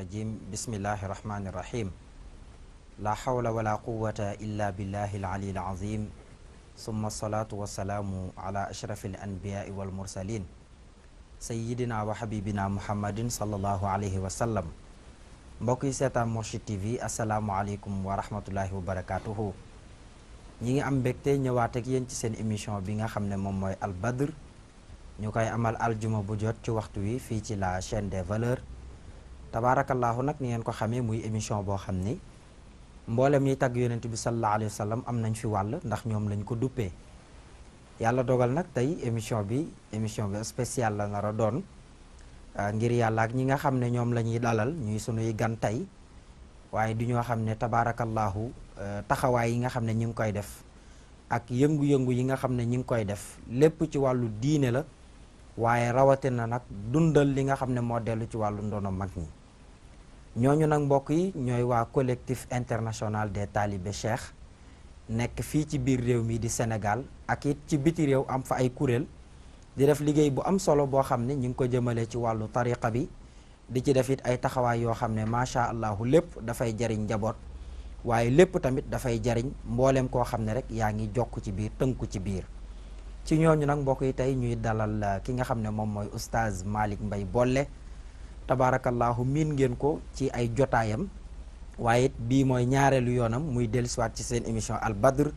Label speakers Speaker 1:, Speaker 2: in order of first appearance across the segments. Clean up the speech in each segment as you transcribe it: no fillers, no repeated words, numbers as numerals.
Speaker 1: rajim bismillahi rahmani rahim la hawla wala quwata illa billahi al-ali al-azim summa salatu wassalaamu ala ashrafi al-anbiyai wal mursalin sayyidina wa habibina muhammadin sallallahu alayhi wa sallam. mbokk yi seetaan Mourchid TV asalaamualeykum wa rahmatullahi wa barakatuhu. ñi ngi am mbégte ñëwaat ak yéen ci seen émission bi nga xam ne moom mooy Al Badr ñu koy amal aljuma bu jot ci waxtu wi fii ci la chaîne des valeurs. tabaarakallaahu nag ni ngeen ko xamee muy émission boo xam ni mboolem ñiy tagg yonent bi sallallahu alayhi wa sallam am nañ fi wàll ndax ñoom lañ ko duppee. yàlla dogal nag tey émission bi spéciale la nar a doon ngir yàlla ak ñi nga xam ne ñoom la ñuy dalal ñuy sunuy gan tey waaye du ñoo xam ne tabaarakallaahu taxawaay yi nga xam ne ñi ngi koy def ak yëngu-yëngu yi nga xam ne ñi ngi koy def lépp ci wàllu diine la waaye rawatina nag dundal li nga xam ne moo dellu ci wàllu ndono mag ñi. ñooñu nag mbokk yi ñooy waa collectif international des talibé cheikh nekk fii ci biir réew mi di Sénégal ak it ci biti réew am fa ay kuréel di def liggéey bu am solo boo xam ne ñu ngi ko jëmale ci wàllu tariqa bi di ci def it ay taxawaay yoo xam ne macha allahu lépp dafay jariñ njaboot waaye lépp tamit dafay jariñ mboolem koo xam ne rek yaa ngi jokk ci biir tënku ci biir. ci ñooñu nag mbokk yi tey ñuy dalal ki nga xam ne moom mooy oustaz Malick Mbaye Bollé tabaarakallaahu miin ngeen ko ci ay jotaayam waaye it bii mooy ñaareelu yoonam muy dellusiwaat ci seen émission Al Badr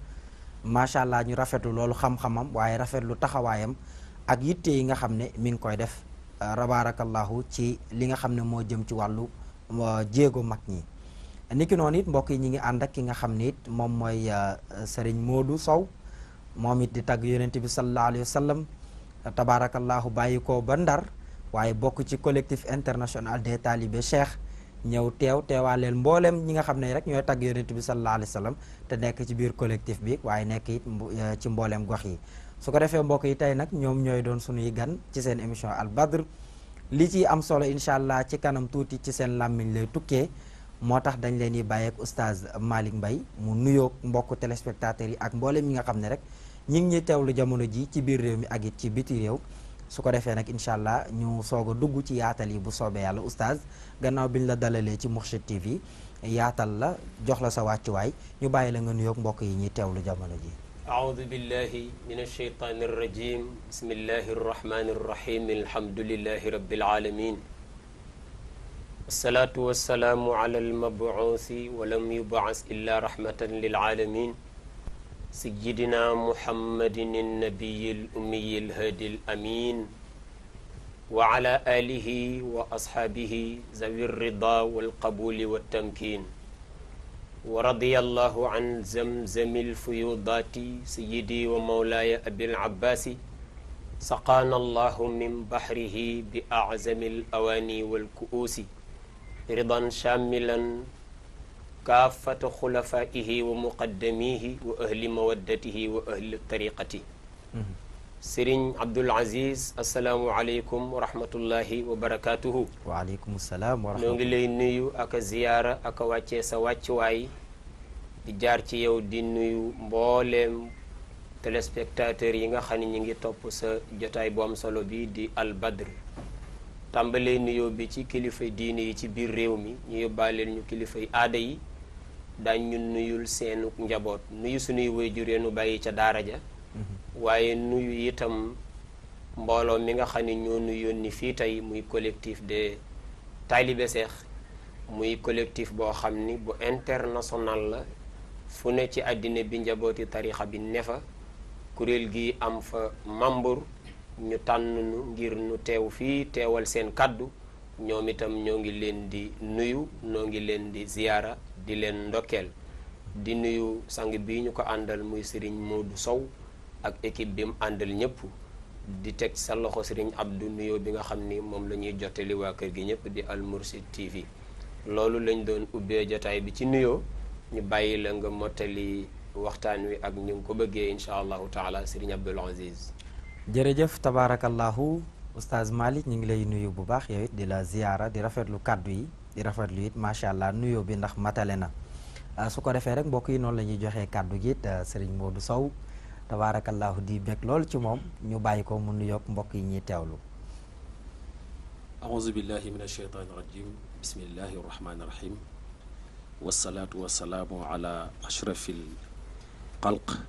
Speaker 1: macha allah ñu rafetlu loolu xam-xamam waaye rafetlu taxawaayam ak yitte yi nga xam ne mi ngi koy def tabaarakallaahu ci li nga xam ne moo jëm ci wàllu jéego mag ñi. niki noonu it mbokk yi ñi ngi ànd ak ki nga xam ne it moom mooy Serigne Modou Sow moom it di tagg yonent bi sallallahu alayhi wa sallam tabaarakallaahu bàyyi ko ba Ndar waaye bokk ci collectif international des talibé cheikh ñëw teewaaleel mboolem ñi nga xam ne rek ñooy tagg yonent bi sallallahu alayhi wa sallam te nekk ci biir collectif bi waaye nekk it ci mboolem gox yi. su ko defee mbokk yi tey nag ñoom ñooy doon sunuy gan ci seen émission Al Badr li ci am solo incha allah ci kanam tuuti ci seen làmmiñ lay tukkee moo tax dañ leen di bàyyi ak oustaz Malick Mbaye mu nuyoog mbokku téléspectateurs yi ak mboolem ñi nga xam ne rek ñi ngi ñuy teewlu jamono ji ci biir réew mi ak it ci biti réew. su ko defee nag incha allah ñu soog a dugg ci yaatal yi bu soobee yàlla oustaz gannaaw bi ñu la dalalee ci Mourchid TV yaatal la jox la sa wàccuwaay ñu bàyyi la nga nuyoog mbokk yi ñuy teewlu jamono ji.
Speaker 2: aoudu billahi min alsheytaani arrajim bismillahi arrahmani arrahim alhamdulillahi rabbil alamin wasalaatu wasalaamu ala almabuusi wa lam yubaas illa rahmatan lil alamin سيدنا محمد النبي الأمي الهادي الأمين وعلى آله وأصحابه ذوي الرضا والقبول والتمكين ورضي الله عن زمزم الفيوضات سيدي ومولاي أبي العباس سقانا الله من بحره بأعزم الأواني والكؤوس رضا شاملا kaafata xulafaihi wa muqaddamihi wa ahli mawaddatihi wa ahli tariqati. Sëriñ Abdul Aziz asalaamualeykum wa rahmatullahi wa barakaatuhu.
Speaker 1: waaleykum salaam wa rahmatulah.
Speaker 2: ñoo ngi lay nuyu ak a ziyaara ak a wàccee sa wàccuwaay di jaar ci yow di nuyu mbooleem téléspectateurs yi nga xam ne ñu ngi topp sa jotaay bu am solo bi di Al Badr. tàmbalee nuyoo bi ci kilifay diine yi ci biir réew mi ñu yóbbaaleel ñu kilifay aada yi. daañ ñu nuyul seenu njaboot nuyu suñuy waajur nu bàyyi ca daara ja waaye nuyu itam mbooloo mi nga xam ne ñoo nu yónni fii tey muy collectif des talibé cheikh muy collectif boo xam ni bu international la fu ne ci àddina bi njabooti tarixa bi ne fa kuréel gi am fa membre ñu tànn nu ngir nu teew fii teewal seen kàddu ñoom itam ñoo ngi leen di nuyu noo ngi leen di ziyaara di leen ndokkeel di nuyu sang bi ñu ko àndal muy Serigne Modou Sow ak équipe bi mu àndal ñëpp di teg sa loxo Serigne Abdou nuyoo bi nga xam ni moom la ñuy jottali waa kër gi ñëpp di Al Mourchid TV loolu lañ doon ubbee jotaay bi ci nuyoo ñu bàyyi la nga mottali waxtaan wi ak ñu ngi ko bëggee incha allahu taala Serigne Abdoul Aziz.
Speaker 1: jërëjëf tabaarakallahu oustaz Malick ñu ngi lay nuyu bu baax yow it di la ziyaara di rafetlu kàddu yi di rafetlu it macha allah nuyoo bi ndax matale na su ko defee rek mbokk yi noonu la ñuy joxee kàddu gi it Serigne Modou Sow tabaarakallahu di bég lool ci moom ñu bàyyi ko mu nuyoog mbokk yi ñuy teewlu.
Speaker 3: أعوذ بالله من الشيطان الرجيم bismillahi irrahmani irrahim wasalaatu wasalaamu ala ashrafil xalq.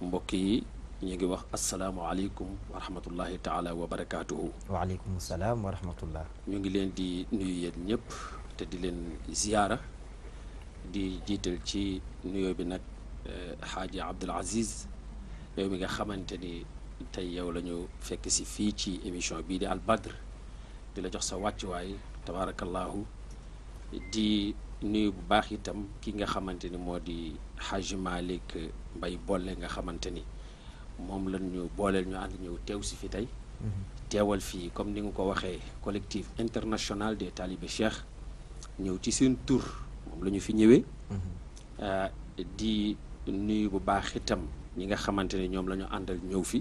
Speaker 3: mbokk yi ñu ngi wax asalaamualeykum wa rahmatullahi taala wa barakaatuhu.
Speaker 1: waaleykum salaam wa rahmatullah.
Speaker 3: ñu ngi leen di nuyu yéen ñëpp te di leen ziyaara di jiital ci nuyoo bi nag xaaji Abdul Aziz yow mi nga xamante ni tey yow la ñu fekk si fii ci émission bii di Al Badr di la jox sa wàccuwaay tabarakallahu di nuyu bu baax itam ki nga xamante ni moo di Xaaji Malick Mbay Bolle nga xamante ni moom lañ ñu booleel ñu ànd ñëw teew si fi tey teewal fii comme ni nga ko waxee collectif international des talibé cheikh ñëw ci seen tur moom la ñu fi ñëwee di nuyu bu baax itam ñi nga xamante ni ñoom la ñu àndal ñëw fi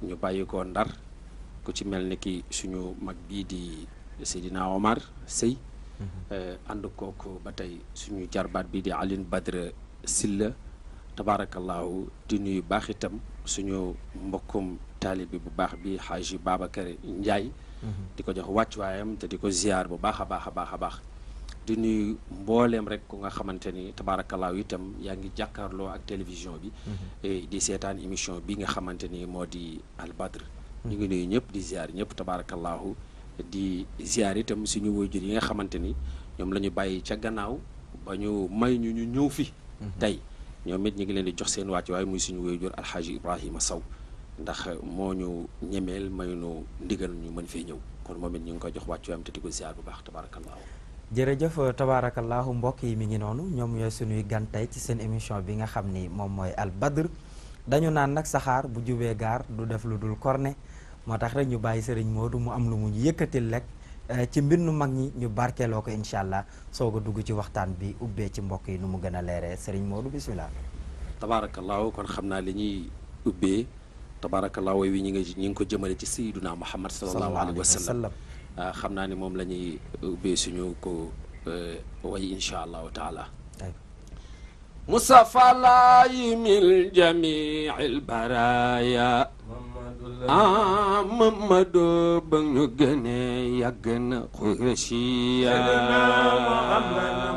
Speaker 3: ñu bàyyi ko Ndar ku ci mel ni ki suñu mag bii di Seydina Omar Sey ànd kooku ba tey suñu jarbaat bii di Alioune Badre Silla tabarakallahu di nuyu baax itam suñu mbokkum taalibi bu baax bi Xaaji Babacar Ndiaye di ko jox wàccuwaayam te di ko ziar bu baax a baax a baax a baax di nuyu mbooleem rek ku nga xamante ni tabaarakallaahu itam yaa ngi jàkkaarloo ak télévision bi di seetaan émission bi nga xamante ni moo di Al Badr ñu ngi nuyu ñëpp di ziar ñëpp tabaarakallaahu di ziar itam suñu waajur yi nga xamante ni ñoom la ñu bàyyi ca gannaaw ba ñu may ñu ñëw fi tey ñoom it ñu ngi leen di jox seen wàcc waaye muy suñu waajur Alxaaji Ibrahima Sow ndax moo ñu ñemeel may nu ndigal ñu mën fee ñëw kon moom it ñu ngi koy jox wàcc waayam te di ko ziar bu baax tabaarakallaahu
Speaker 1: jërëjëf tabaarakallaahu mbokk yi mi ngi noonu ñoom ñooy suñuy gan tey ci seen émission bi nga xam ni moom mooy Al Badr dañu naan nag saxaar bu jubee gaar du def lu dul korne moo tax rek ñu bàyyi Serigne Modou mu am lu mu yëkkatil rek ci mbindu mag ñi ñu barkeeloo ko incha allah soog a dugg ci waxtaan bi ubbee ci mbokk yi nu mu gën a leeree Serigne Modou bisimilah.
Speaker 3: tabaarakallaahu kon xam naa li ñuy ubbee tabaarakallaahu wi ñi ngi ko jëmale ci Sayyiduna Muhammad sallallahu alayhi wa sallam xam naa ni moom la ñuy ubbee suñu ko way incha allahu taala. Mustafa laayi min jamiil baraaya Mamadu ba ñu gënee yàgg na Quraysiya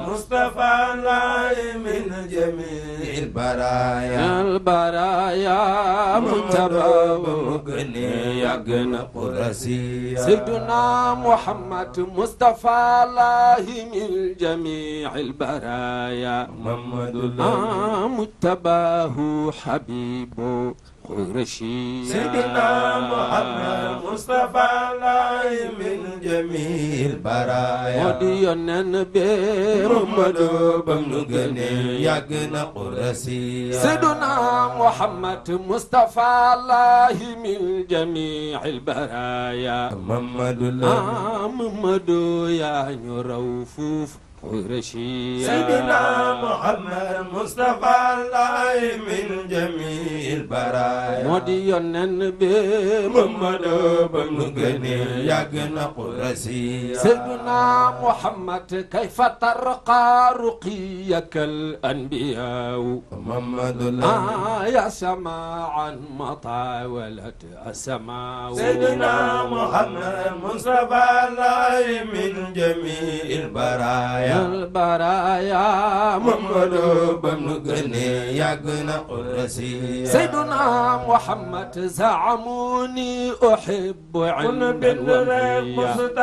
Speaker 4: Mustafa laayi min jamiil
Speaker 3: baraaya Mujtaba ba ñu gënee yàgg na Quraysiya Sayyiduna Muhammad Mustafa laayi min jamiil baraaya Mujtabahu Habibu Qurayshi
Speaker 4: Sayyidina Muhammad Mustafa laayi min jamiil baraaya
Speaker 3: moo di yonent bi
Speaker 4: Mamadu bam nu gënee yàgg na Qurayshi
Speaker 3: Sayyidina Muhammad Mustafa laayi min jamiil baraaya
Speaker 4: Mamadu
Speaker 3: yaa ñu raw fuuf Qurayshi
Speaker 4: Sayyidina Muhammad Mustafa laayi min jamiil baraaya
Speaker 3: moo di yonent bi
Speaker 4: Mamadu bam nu gënee yàgg na Qurayshi
Speaker 3: Sayyidina Muhammad kayfa tarqaa ruqiyakal anbiyaa
Speaker 4: Mamadu
Speaker 3: ya samaan ma taawalat asamaa
Speaker 4: Sayyidina Muhammad Mustafa laayi min jamiil baraaya
Speaker 3: البرايا
Speaker 4: Mamadu bam nu gënee yàgg na Qurayshi
Speaker 3: سيدنا محمد زعموني أحب عند الوفية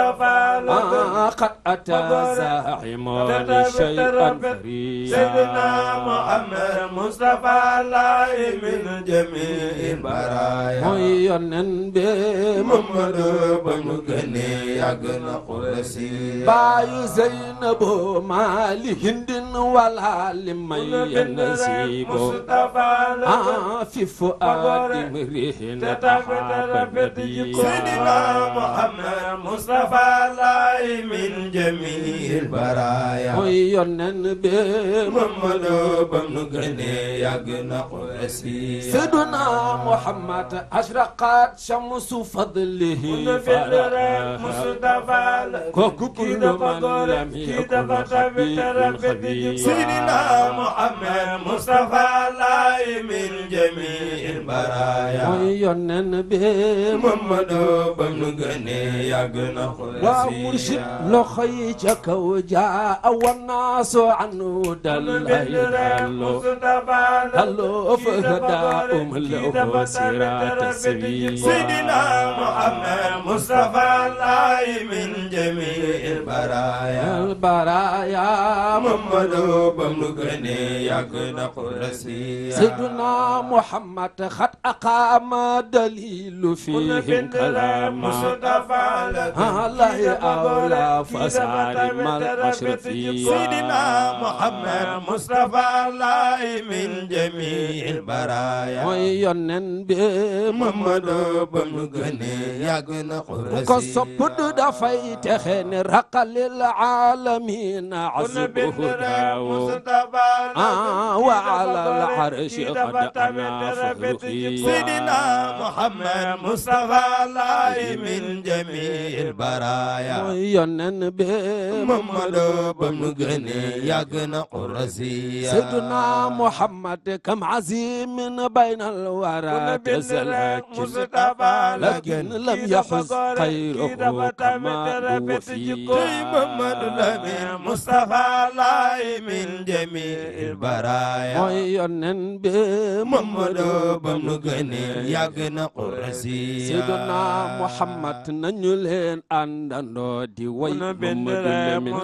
Speaker 3: قد أتى زاعمون شيئا فريا
Speaker 4: سيدنا محمد مصطفى لaayi min jamiil baraaya
Speaker 3: mooy yonent bi
Speaker 4: Mamadu bam nu gënee yàgg na Qurayshi
Speaker 3: baayu Zeynabu maali hindin wala limay nasibo fi fuaadi mrihin tahaba nabi
Speaker 4: Sayyidina Muhammad Mustafa laayi min jamiil baraaya
Speaker 3: mooy yonent bi
Speaker 4: Mamadu bam nu gënee yàgg na Qurayshi
Speaker 3: Sayyidina Muhammad ashraqat shamsu fadlihi
Speaker 4: Mustafa
Speaker 3: kooku kullu man lam yakun الخبيث الخبيث
Speaker 4: سيدنا محمد مصطفى الله من جميع البرايا
Speaker 3: يونن به
Speaker 4: محمد بن غني يغنا
Speaker 3: ومرشد لخي جكو جاء والناس عنه دلو فهداهم له صراط السبيل
Speaker 4: سيدنا محمد مصطفى الله من جميع البرايا محمد بن غني يغنا قرسي
Speaker 3: سيدنا محمد خد أقام دليل فيهم كلام
Speaker 4: مصطفى
Speaker 3: الله أولى فسالم الأشرفي
Speaker 4: سيدنا محمد مصطفى الله من جميع البرايا
Speaker 3: ويونن
Speaker 4: محمد بن غني يغنا قرسي
Speaker 3: كصبد دفاي تخن رق للعالمين عزبه داو وعلى العرش قد أنا فخرخي
Speaker 4: سيدنا محمد مصطفى الله من جميع البرايا
Speaker 3: ويونن
Speaker 4: محمد بن غني يغنا قرسي
Speaker 3: سيدنا محمد كم عزيم بين الورى تزلت لكن لم يحز خيره كما هو فيه
Speaker 4: محمد الأمين مصطفى الله من جميع البرايا
Speaker 3: ويونن
Speaker 4: محمد بن غني يغنا قرسي
Speaker 3: سيدنا محمد نانيولين اندانو دي وي محمد لمن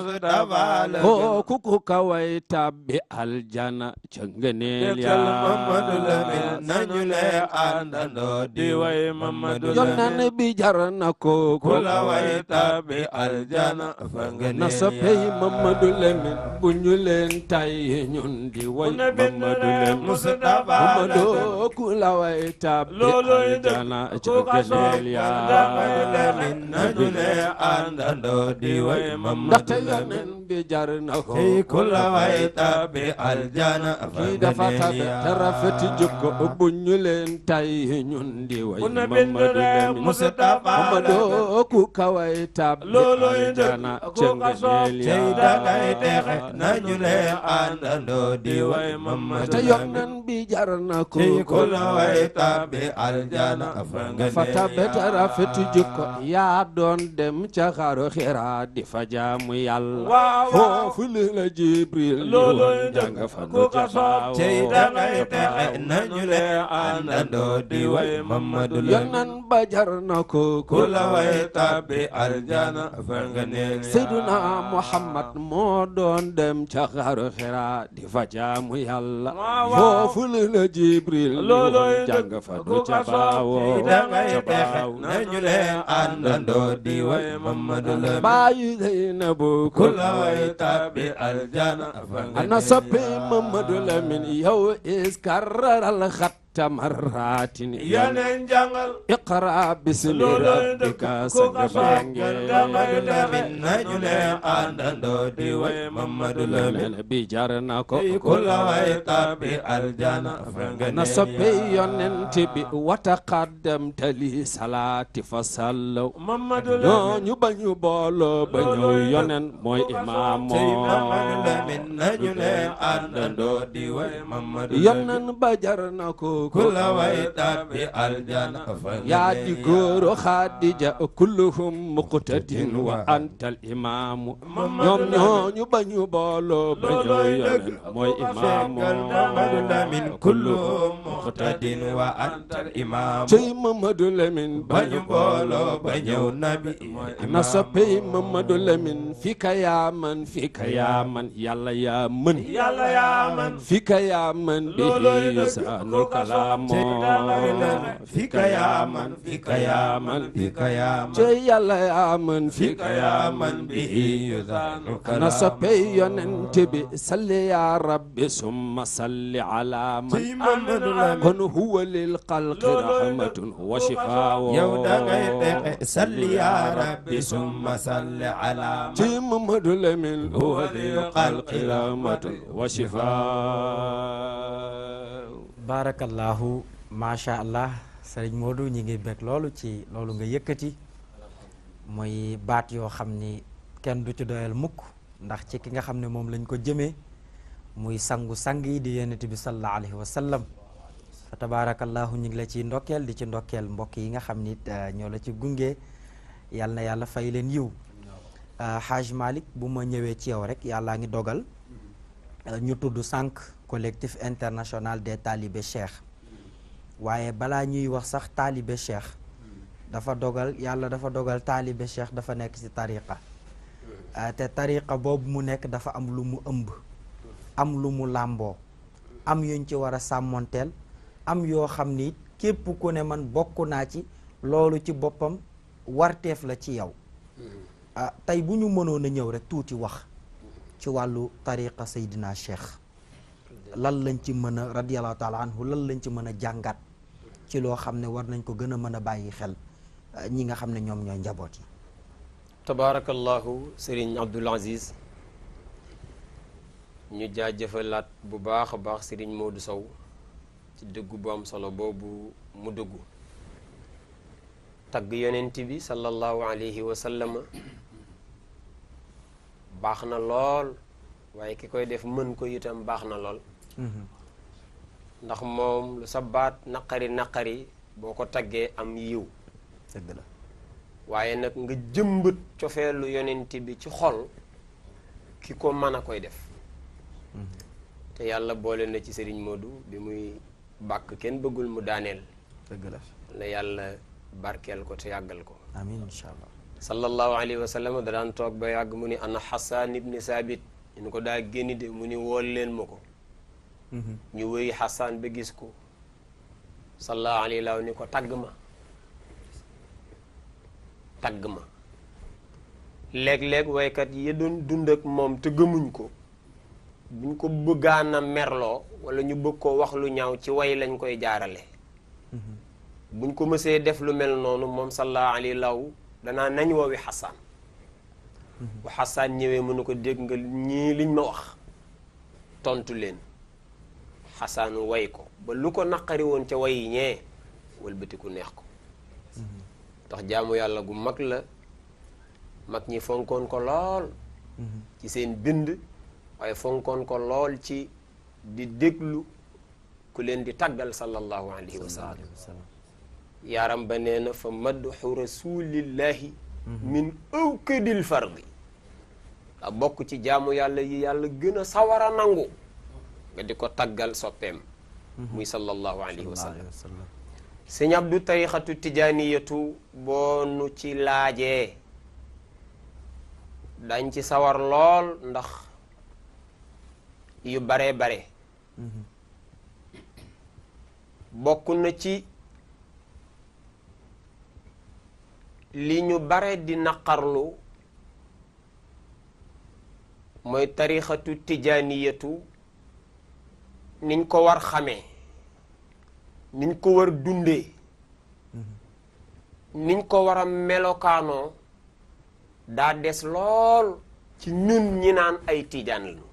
Speaker 3: كوكو كواي تابي الجنة جنغنيل يا
Speaker 4: محمد لمن نانيولين اندانو دي وي محمد
Speaker 3: يونن بيجارنا كوكو
Speaker 4: كواي تابي الجنة فنغنيل
Speaker 3: نسبي محمد لمن بنيولين تاي ñun di way Mamadou Lem
Speaker 4: Mustafa
Speaker 3: Mamadou kulawaay taabi aljana jëgëneel yaa
Speaker 4: nañule àndandoo di way
Speaker 3: ndaxte yonen bi jar na ko
Speaker 4: kulawaay taabi aljana
Speaker 3: kii dafa tabe te rafet jikko bu ñu leen tay ñun di way Mamadou Lem Mamadou ku kawaay taabi aljana jëgëneel yaa
Speaker 4: dangay texe nañule àndandoo di way Mamadou
Speaker 3: te yonen bi jar na ko
Speaker 4: kulawaay taabi aljana
Speaker 3: dafa tabe te rafet jikko yaa doon dem ca xaru Hira di fa jaamu Yàlla foofu la Jibril ñëw jàng fa nu jabaaw
Speaker 4: cey dangay texe nañu le àndandoo di way Mamadou Lem
Speaker 3: yonan ba jar na ko
Speaker 4: kulawaay taabi aljana fa nga neel
Speaker 3: Seyduna Muhammad moo doon dem ca xaru Hira di fa jaamu Yàlla foofu la Jibril ñëw jàng fa nu jabaaw
Speaker 4: dangay texe nañu le àndandoo di way Mamadou Lem
Speaker 3: baayu Zeynabu
Speaker 4: kulawaay taabi aljana fa nga
Speaker 3: ana soppi Mamadou Lamin yow iskaral xat tamarratin
Speaker 4: yeneen jàngal
Speaker 3: iqra bismi rabbika sangabange
Speaker 4: Mamadou Lamin nañu le àndandoo di way Mamadou Lamin
Speaker 3: bi jar na ko
Speaker 4: kulawaay taabi aljana fa nga
Speaker 3: na soppi yonent bi wataqaddam tali salaati fa sallaw
Speaker 4: Mamadou Lamin
Speaker 3: ñu bañu booloo ba ñëw yonen mooy imaam
Speaker 4: Mamadou Lamin nañu le àndandoo di way Mamadou Lamin
Speaker 3: yonen ba jar na ko
Speaker 4: kulawaay taabi aljana fa nga
Speaker 3: yaa di góoro Xadija kulluhum muqtadin wa antal imaamu ñoom ñooñu bañu booloo ba ñëw yonen mooy imaamu
Speaker 4: Mamadou Lamin kulluhum muqtadin wa antal imaamu
Speaker 3: cey Mamadou Lamin
Speaker 4: bañu booloo ba ñëw nabi
Speaker 3: na soppey Mamadou Lamin fika yaa man fika yaa man yàlla yaa mën
Speaker 4: yàlla yaa man
Speaker 3: fika yaa man bihi yusaanul kalaamo
Speaker 4: fika yaa man fika yaa man fika yaa man
Speaker 3: cey yàlla yaa man
Speaker 4: fika yaa man bihi yusaanul kalaamo
Speaker 3: na soppey yonent bi salli yaa rabbi summa salli ala man
Speaker 4: Mamadou Lamin
Speaker 3: kon huwa lil xalqi rahmatun wa shifaa
Speaker 4: yow dangay texe salli yaa rabbi summa salli ala man
Speaker 3: ci Mamadou Lamin huwa lil xalqi rahmatun wa shifaa
Speaker 1: barakallahu macha allah sëriñ Modou ñi ngi bég loolu ci loolu nga yëkkati mooy baat yoo xam ni kenn du ci doyal mukk ndax ci ki nga xam ne moom lañ ko jëmee muy sangu sang yi di yonent bi sallallahu alayhi wa sallam fa tabarakallahu ñu ngi la ci ndokkeel di ci ndokkeel mbokk yi nga xam ni ñoo la ci gunge yal na yàlla fay leen yiw Haj Malick bu ma ñëwee ci yow rek yàllaa ngi dogal ñu tudd sànq collectif international des talibé cheikh waaye balaa ñuy wax sax talibé cheikh dafa dogal yàlla dafa dogal talibé cheikh dafa nekk ci tariqa te tariqa boobu mu nekk dafa am lu mu ëmb am lu mu làmboo am yuñ ci war a sàmmonteel am yoo xam ni képp ku ne man bokk naa ci loolu ci boppam warteef la ci yow tey bu ñu mënoon a ñëw rek tuuti wax ci wàllu tariqa Seydina Cheikh lan lañ ci mën a radiyallahu taala anhu lan lañ ci mën a jàngat ci loo xam ne war nañ ko gën a mën a bàyyi xel ñi nga xam ne ñoom ñooy njaboot yi.
Speaker 2: tabaarakallahu Serigne Abdoul Aziz ñu jaajëfalaat bu baax a baax Serigne Modou Sow ci dëggu bu am solo boobu mu dëggu tagg yonent bi sallallahu alayhi wa sallam baax na lool waaye ki koy def mën ko itam baax na lool ndax moom lu sa baat naqari boo ko taggee am yiw
Speaker 1: dëgg la
Speaker 2: waaye nag nga jëmbat cofeelu yonent bi ci xol ki ko mën a koy def te yàlla boole na ci Serigne Modou bi muy bàkk kenn bëggul mu daaneel
Speaker 1: dëgg la
Speaker 2: la yàlla barkeel ko te yàggal ko
Speaker 1: amiin incha allah
Speaker 2: sallallahu alayhi wa sallam da daan toog ba yàgg mu ni ana Hassan ibni Saabit ñu ko daa génni de mu ni wool leen ma ko ñu wéy Hassan ba gis ko sallallahu alayhi wa ni ko tagg ma léeg-léeg waykat yi doon dund ak moom te gëmuñ ko buñ ko bëggaan a merloo wala ñu bëgg ko wax lu ñaaw ci way lañ koy jaarale buñ ko mësee def lu mel noonu moom sallallahu alayhi wa danaa nañ woowi Hassan bu Hassan ñëwee mënu ko dégg nga ñii liñ ma wax tontu leen Hassan way ko ba lu ko naqari woon ca way yi ñee wëlbati ku neex ko ndax jaamu yàlla gu mag la mag ñi fonkoon ko lool ci seen bind waaye fonkoon ko lool ci di déglu ku leen di taggal sallallahu alayhi wa sallam yaaram ba nee na fa madxu rasulillahi min awkadil fardi a bokk ci jaamu yàlla yi yàlla gën a sawara nangu nga di ko taggal soppeem muy sallallahu alayhi wa sallam sëñ Abdu tarixatu tijaaniyatu boo nu ci laajee dañ ci sawar lool ndax yu bare bare bokk na ci li ñu bare di naqarlu mooy tarixatu tijaaniyatu niñ ko war xamee niñ ko war dundee niñ ko war a melokaanoo daa des lool ci ñun ñi naan ay tiijaan lañu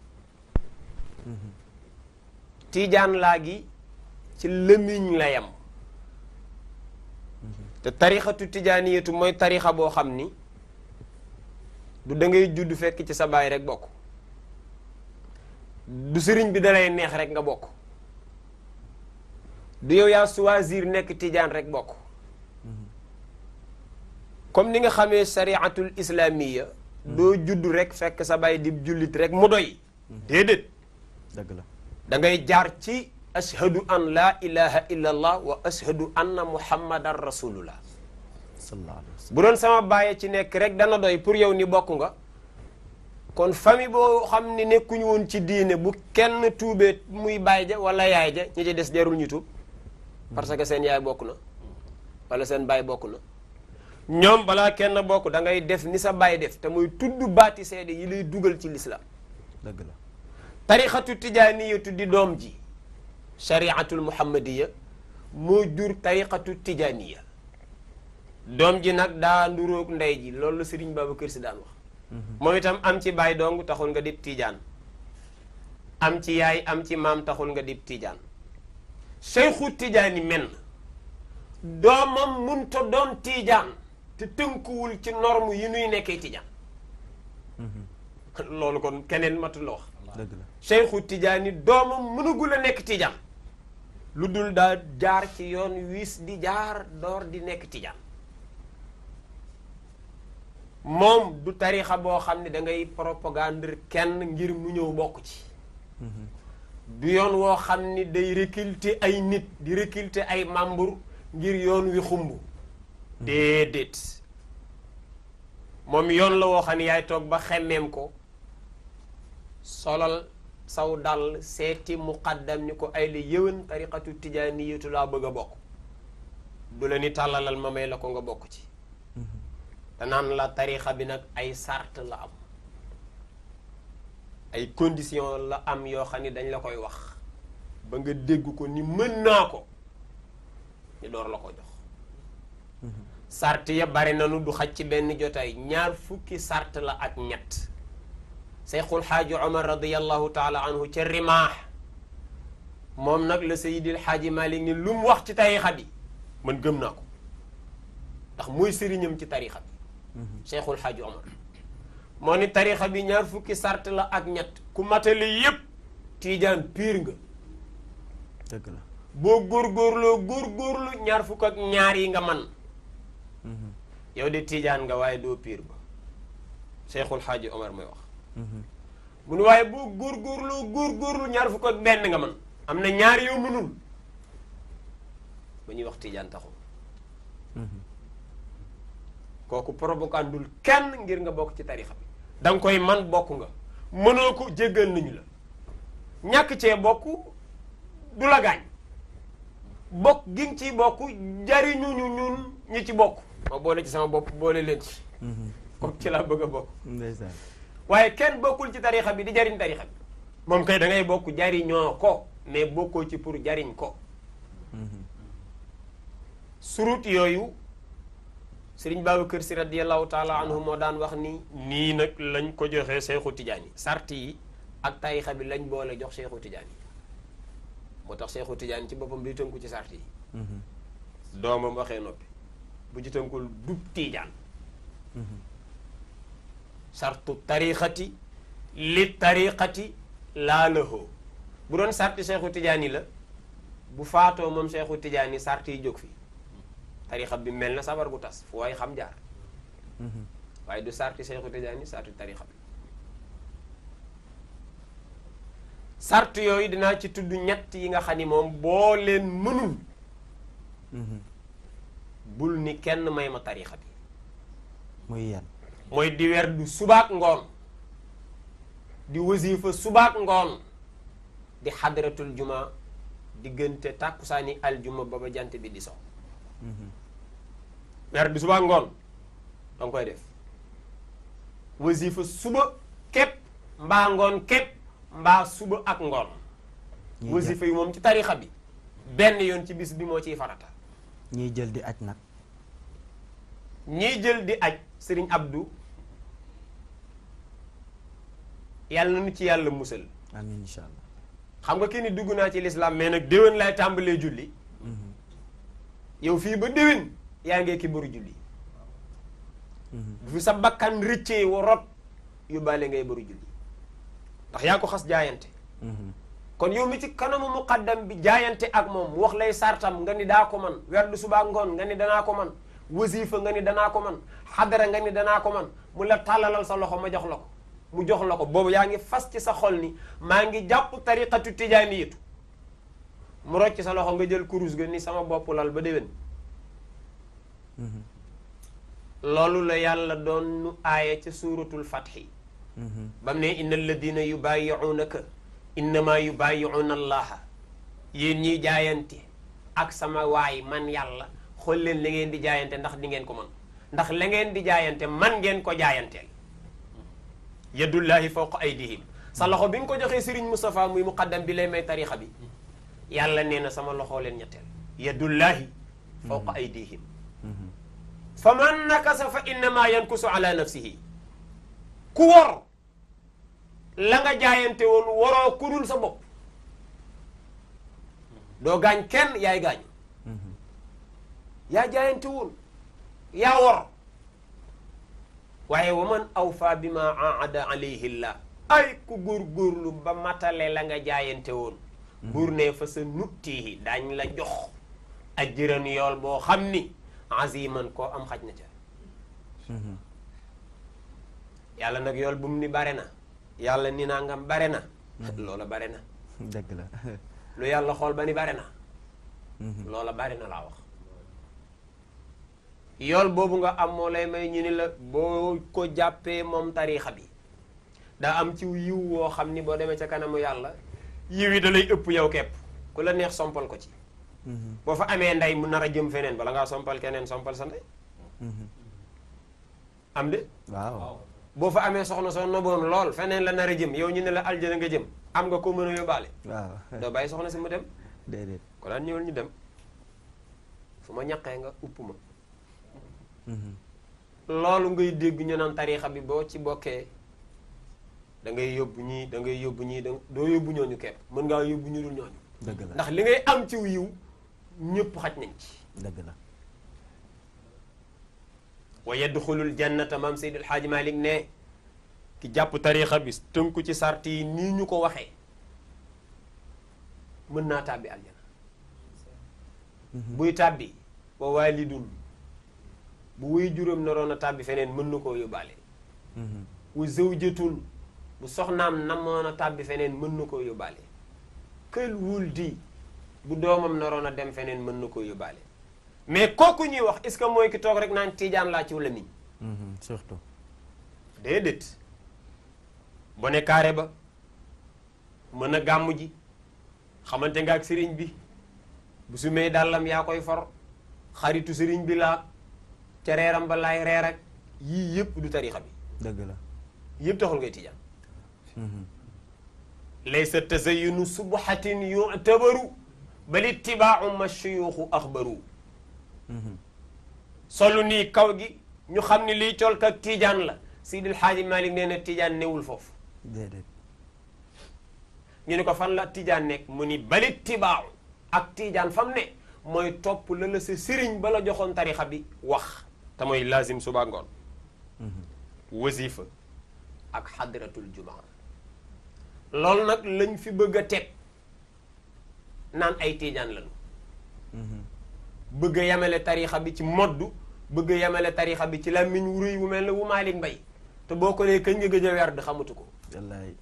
Speaker 2: tiijaan laa gi ci lëmiñ la yam te tarixatu tijaaniyatu mooy tarixa boo xam ni du da ngay judd fekk ci sa baay rek bokk du sëriñ bi dalay neex rek nga bokk du yow yaa choisir nekk tijaan rek bokk comme ni nga xamee shariatul islamiya doo judd rek fekk sa baay di jullit rek mu doy déedéet
Speaker 1: dëgg la
Speaker 2: da ngay jaar ci ashhadu an laa ilaha illa allah wa ashhadu anna muhammadan rasulullah
Speaker 1: sallallahu alayhi wa sallam
Speaker 2: bu doon sama bàyyi ci nekk rek dana doy pour yow ni bokk nga kon famille boo xam ni nekkuñu woon ci diine bu kenn tuubee muy baay ja wala yaay ja ñi ci des jarul ñu tuub parce que seen yaay bokk na wala seen baay bokk na ñoom balaa kenn bokk da ngay def ni sa baay def te muy tudd baati seede yi lay dugal ci lislaam
Speaker 1: dëgg la
Speaker 2: tarixatu tijaaniyatu di doom ji shariatul muhammadiya moo jur tariqatu tijaaniya doom ji nag daa nduróog ndey ji loolu la Sëriñ Babacar Si daan wax moom itam am ci baay dong taxul nga dib tijaan am ci yaay am ci maam taxul nga dib tijaan seyxu tijaani men doomam munta doon tijaan te tënkuwul ci norme yi nuy nekkee tijaan loolu kon keneen matul la wax
Speaker 1: dëgg la
Speaker 2: Seexu Tijaani doomam mënagul a nekk tijaan lu dul daa jaar ci yoon wiis di jaar door di nekk tijaan moom du tarixa boo xam ne da ngay propagande kenn ngir mu ñëw bokk ci du yoon woo xam ni day recruter ay nit di recruter ay membre ngir yoon wi xumb déedéet moom yoon la woo xam ne yaay toog ba xemmeem ko solal saw dal seeti muqaddam ni ko ay la yëwan tariqatu tijaaniyatu laa bëgg a bokk du la ni tàllalal ma may la ko nga bokk ci te naan la tarixa bi nag ay sart la am ay condition la am yoo xam ni dañ la koy wax ba nga dégg ko ni mën naa ko ñu door la ko jox sart ya bari nanu du xaj ci benn jotaay 2 fukki sart la ak ñett Seyxul Xaaji Omar radiyallahu taala anhu ca Rimaax moom nag la Seydil Xaaji Malik ni lu mu wax ci tarixa bi man gëm naa ko ndax mooy sëriñam ci tarixa bi Seyxul Xaaji Omar moo ni tarixa bi 2 fukki sart la ak ñett ku matali yépp tiijaan piir nga
Speaker 1: dëgg la
Speaker 2: boo góorgóorlu 2 fukk ak ñaar yi nga man yow de tiijaan nga waaye doo piir ba Seyxul Xaaji Omar mooy wax mu ne waaye boo góorgóorlu 2 fukk ak benn nga man am na ñaar yoo mënul ba ñuy wax tiijaan taxul kooku propagandul kenn ngir nga bokk ci tarixa bi danga koy man bokk nga mënoo ko jéggal nañu la ñàkk cee bokk du la gaañ bokk gi nga ciy bokk jariñu ñu ñun ñi ci bokk ma boole ci sama bopp boole leen ci comme ci laa bëgg a bokk
Speaker 1: ndeysaan
Speaker 2: waaye kenn bokkul ci tarixa bi di jariñ tarixa bi moom kay da ngay bokk jariñoo ko mais bokkoo ci pour jariñ ko surut yooyu Sëriñ Babacar Si radiyallahu taala anhu moo daan wax ni nii nag lañ ko joxee Seexu Tijaani sart yi ak tarixa bi lañ boole jox Seexu Tijaani moo tax Seexu Tijaani ci boppam di tënku ci sart yi doomam waxee noppi bu ci tënkul dub tiijaan sartu tariqati li tariqati laa lahoo bu doon sarti Seexu Tijaani la bu faatoo moom Seexu Tijaani sart yi jóg fi tariqa bi mel na sabar gu tas fu waay xam jaar waaye du sarti Seexu Tijaani sarti tariqa bi sart yooyu dinaa ci tudd ñett yi nga xam ni moom boo leen mënul bul ni kenn may ma tariqa bi
Speaker 1: muy yan
Speaker 2: mooy di werdu subaak ngoon di wasifa subaak ngoon di xadratul juma diggante tàkkusaani aljuma ba ba jant bi di so werdu subaak ngoon danga koy def wasifa suba képp mbaa ngoon képp mbaa suba ak ngoon wasifa yi moom ci tarixa bi benn yoon ci bis bi moo ciy farata
Speaker 1: ñiy jël di aj nag
Speaker 2: ñiy jël di aj sëriñ Abdou yàlla na nu ci yàlla musal
Speaker 1: amiin incha allah
Speaker 2: xam nga kenn dugg naa ci lislaam mais nag déwén lay tàmbalee julli yow fii ba déwén yaa ngee ki bëru julli bu fi sa bakkan rëccee wa rot yóbbaale ngay bëru julli ndax yaa ko xas jaayante kon yow mi ci kanamu muqaddam bi jaayante ak moom wax lay sartam nga ni daa ko man werdu subaa ngoon nga ni danaa ko man wasifa nga ni danaa ko man xadara nga ni danaa ko man mu la tàllalal sa loxo ma jox la ko mu jox la ko boobu yaa ngi fas ci sa xol ni maa ngi jàpp tariqatu tijaaniyatu mu rocc sa loxo nga jël kurus ga ni sama bopp lal ba déwén loolu la yàlla doon nu aaya ca suuratul fatxi bam ne inna alladina yubaayi'unaka innama yubaayi'una allaha yéen ñiy jaayante ak sama waay man yàlla xool leen la ngeen di jaayante ndax di ngeen ko man ndax la ngeen di jaayante man ngeen ko jaayanteel yadullahi fawqa aydihim sa loxo bi nga ko joxee Serigne Moustapha muy muqaddam bi lay may tarixa bi yàlla nee na sama loxo leen ñetteel yadullahi fawqa aydihim fa man nakasa fa innama yankusu ala nafsihi ku wor la nga jaayante woon waroo kudul sa bopp doo gaañ kenn yaay gaañ yaa jaayante woon yaa wor waaye wa man awfa bima aada alayhi llah ay ku góorgóorlu ba matale la nga jaayante woon buur ne fa sa nuttihi daañ la jox ajran yool boo xam ni aziman koo am xaj na ca yàlla nag yool bu mu ni bare na yàlla ni nangam bare na loola bare na
Speaker 1: dëgg la
Speaker 2: lu yàlla xool ba ni bare na loola bare na laa wax yool boobu nga am moo lay may ñu ni la boo ko jàppee moom tariixa bi daa am ci yiw woo xam ni boo demee ca kanamu yàlla yiw yi da lay ëpp yow kepp ku la neex sompal ko ci boo fa amee ndey mu nar a jëm feneen bala ngaa sompal keneen sompal sa ndey am de
Speaker 1: waaw
Speaker 2: boo fa amee soxna soo noboon lool feneen la nar a jëm yow ñu ne la aljana nga jëm am nga ko mën a yóbbaale
Speaker 1: waaw
Speaker 2: doo bàyyi soxna si mu dem
Speaker 1: déedéet
Speaker 2: ko daan ñëwal ñu dem fu ma ñaqee nga upp ma loolu ngay dégg ñu naan tariixa bi boo ci bokkee da ngay yóbbu ñii da ngay yóbbu ñii doo yóbbu ñooñu kepp mën ngaa yóbbu ñu dul ñooñu
Speaker 1: dëgg la
Speaker 2: ndax li ngay am ci yiw ñëpp xaj nañ ci
Speaker 1: dëgg la
Speaker 2: wa yadxulul jannata maam Seydil Xaaji Malik ne ki jàpp tariixa bi tënku ci sart yi nii ñu ko waxee mën naa tàbbi aljana buy tàbbi wa waalidun bu wuy juróom naroon a tàbbi feneen mën na koo yóbbaale wa zawjatun bu soxnaam namoon a tàbbi feneen mën na koo yóbbaale kël wuldi bu doomam naroon a dem feneen mën na koo yóbbaale mais kooku ñuy wax est-ce que mooy ki toog rek naan tiijaan laa ci wala miñ
Speaker 1: surtout
Speaker 2: déedéet bone carré ba mën a gàmmu ji xamante nga ak sëriñ bi bu sumee dàllam yaa koy for xaritu sëriñ bi laa ca reeram ba laay reer ak yii yëpp du tariixa bi
Speaker 1: dëgg la
Speaker 2: yëpp taxul ngay tijaan laysa tazayunu subhatin yu'tabaru bal ittibaa'u ma shuyuuxu axbaru solu nii kaw gi ñu xam ni liy col kak tijaan la Seydil Xaaji Malik nee na tijaan newul foofu
Speaker 1: déedéet
Speaker 2: ñu ne ko fan la tijaan nekk mu ni bal ittibaa'u ak tijaan fam ne mooy topp la la sa sëriñ ba la joxoon tariixa bi wax te mooy lazim suba ngoon wasifa ak xadratul jumaa loolu nag lañ fi bëgg a teg naan ay tiijaan lañu bëgg a yemale tariixa bi ci moddu bëgg a yemale tariixa bi ci làmmiñ wu rëy wu mel ne wu Maalik Mbay te boo ko nee kañ nga gëj a werd xamatu ko
Speaker 1: wallaay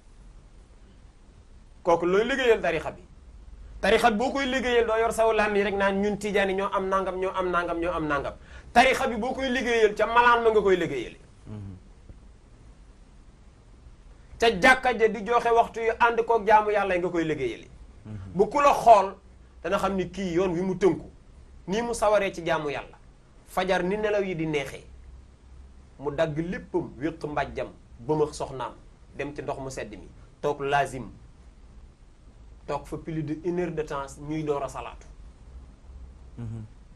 Speaker 2: kooku looy liggéeyal tariixa bi tariixa bi boo koy liggéeyal doo yor saw làmmiñ rek naan ñun tiijaan yi ñoo am nangam ñoo am nangam ñoo am nangam tariixa bi boo koy liggéeyal ca malaan ma nga koy liggéeyale ca jàkka ja di joxe waxtu yu ànd koog jaamu yàlla nga koy liggéeyali bu ku la xool dana xam ni kii yoon wi mu tënku nii mu sawaree ci jaamu yàlla fajar ni nelaw yi di neexee mu dagg léppam wéq mbàjjam bëmax soxnaam dem ci ndox mu sedd mi toog lazim toog fa plus de 1 heure de temps ñuy door a salaatu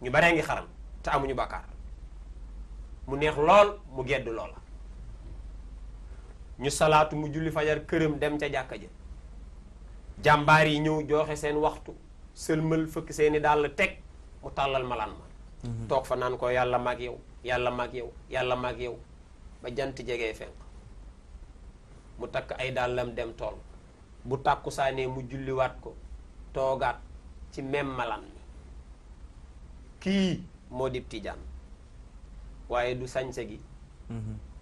Speaker 2: ñu baree ngi xaram te amuñu bàkkaar mu neex lool mu gedd loola ñu salaatu mu julli fajar këram dem ca jàkka ja jàmbaar yi ñëw joxe seen waxtu sëlmal fëkk seeni dàll teg mu tàllal malaan ma toog fa naan ko yàlla mag yow yàlla mag yow yàlla mag yow ba jant jegee fenk mu takk ay dàllam dem tool bu tàkku saanee mu julliwaat ko toogaat ci même malaan mi kii moo dib tijaan waaye du sañse gi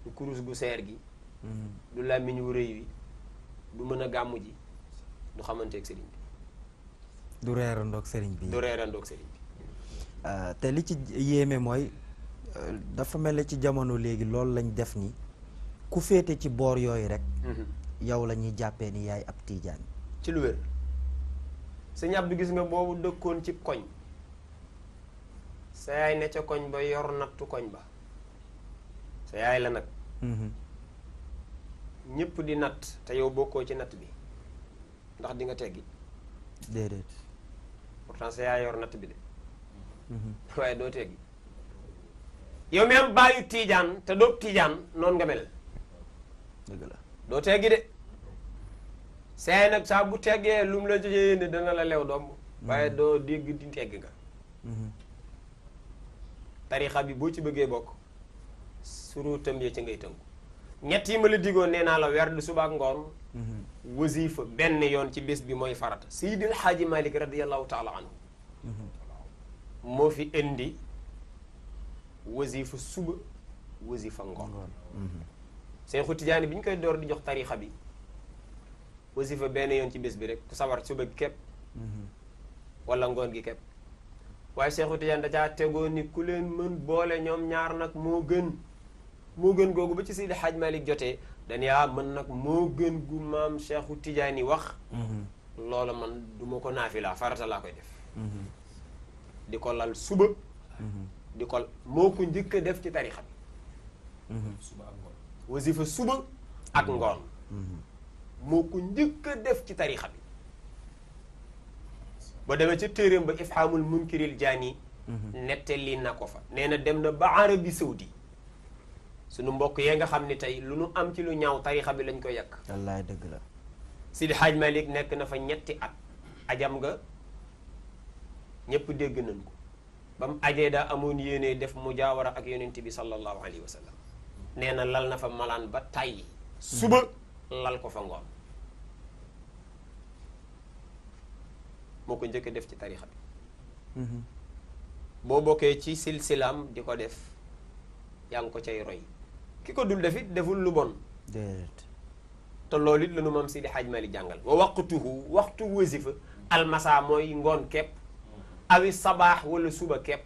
Speaker 2: du kurus gu seer gi du làmmiñ wu rëy wi du mën a gàmmu ji du xamanteeg sëriñ bi
Speaker 1: du reerandoog sëriñ bi
Speaker 2: du reerandoog sëriñ bi
Speaker 1: te li ci yéeme mooy dafa mel ne ci jamono léegi loolu lañ def ni ku féete ci boor yooyu rek yow la ñuy jàppee ni yaay ab tiijaan
Speaker 2: ci lu wér sëñ Abdou gis nga boobu dëkkoon ci koñ sa yaay ne ca koñ ba yor nattu koñ ba sa yaay la nag ñëpp di natt te yow bokkoo ci natt bi ndax di nga teggi
Speaker 1: déedéet
Speaker 2: pourtant sa yaay yor natt bi de waaye doo teggi yow mi am bàyyi tiijaan te doo tiijaan noonu nga mel
Speaker 1: dëgg la
Speaker 2: doo teggi de sa yaay nag saa bu teggee lu mu la jëjee ne dana la lew doom waaye doo dégg di tegg nga tarixa bi boo ci bëggee bokk suruutam ya ci ngay tënku ñett yi ma la digoon nee naa la werd suba ak ngoon wasifa benn yoon ci bés bi mooy farata Seydil Xaaji Malik radiyallahu taala anhu moo fi indi wasifa suba wasifa ngoon Seexu Tijaani bi ñu koy door di jox tarixa bi wasifa benn yoon ci bés bi rek ku sawar suba gi képp wala ngoon gi képp waaye Seexu Tijaan da caa tegoo ni ku leen mën boole ñoom ñaar nag moo gën googu ba ci Seydi Hadj Malick jotee dañaa mën nag moo gën gu maam Seexu Tijaan yi wax loola man du ma ko naafila farata laa koy def di ko lal suba di ko moo ko njëkk a def ci tarixa bi suba ak ngoon wasifa suba ak ngoon moo ko njëkk a def ci tarixa bi ba demee ca téeréem ba ifhamul munkiril jaani nettali na ko fa nee na dem na ba Arabi Saoudi sunu mbokk yee nga xam ne tey lu nu am ci lu ñaaw tarixa bi lañ koy yàq
Speaker 1: wallaay dëgg la
Speaker 2: Sidi Hadj Malick nekk na fa ñetti at ajam nga ñépp dégg nañ ko ba mu ajee daa amoon yéene def mujaawara ak yonent bi sallallahu alayhi wa sallam nee na lal na fa malaan ba tàyyi suba lal ko fa ngoon moo ko njëkk def ci tarixa bi boo bokkee ci silsilaam di ko def yaa ngi ko cay roy ki ko dul def it deful lu bon
Speaker 1: déet
Speaker 2: te loolu it la nu maam Seydi Hadj Malick jàngal wa waqtuhu waxtu wasifa almasa mooy ngoon kepp awi sabaax wala suba kepp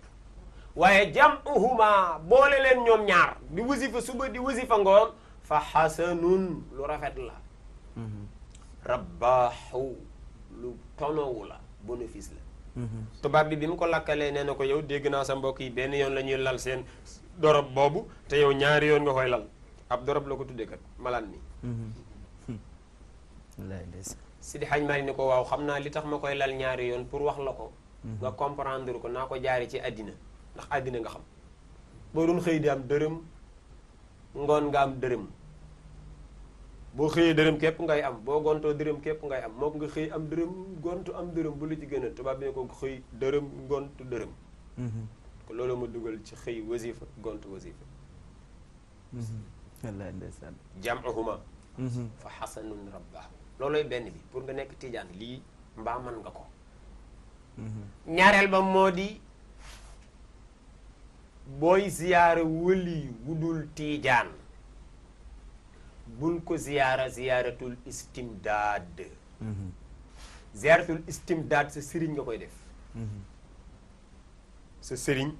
Speaker 2: waaye jam'uhuma boole leen ñoom ñaar di wasifa suba di wasifa ngoon fa xasanun lu rafet la rabbaaxu lu tonowu la bénéfice la tubaab bi mu ko lakkalee nee na ko yow dégg naa sa mbokk yi benn yoon la ñuy lal seen dorob boobu te yow ñaari yoon nga koy lal ab dorob la ko tuddee kat malaan mi Sidi Hadj Malick ni ko waaw xam naa li tax ma koy lal ñaari yoon pour wax la ko nga comprendre ko naa ko jaari ci àddina ndax àddina nga xam boo doon xëy di am dërëm ngoon nga am dërëm boo xëyee dërëm képp ngay am boo gontoo dërëm képp ngay am moo ko nga xëy am dërëm gontu am dërëm bu la ci gën a tubaab bi ne ko xëy dërëm gontu dërëm ko loolu ma dugal ci xëy wasifa gontu wasifa
Speaker 1: wallaay ndeysaan
Speaker 2: jam'uhuma fa xasanun rabbaahu looloy benn bi pour nga nekk tijaan lii mbaa man nga ko ñaareel ba moo di booy ziyaara wëli wudul tijaan bul ko ziyaaratul istimdaad ziyaaratul istimdaad sa sëriñ nga koy def sa sëriñ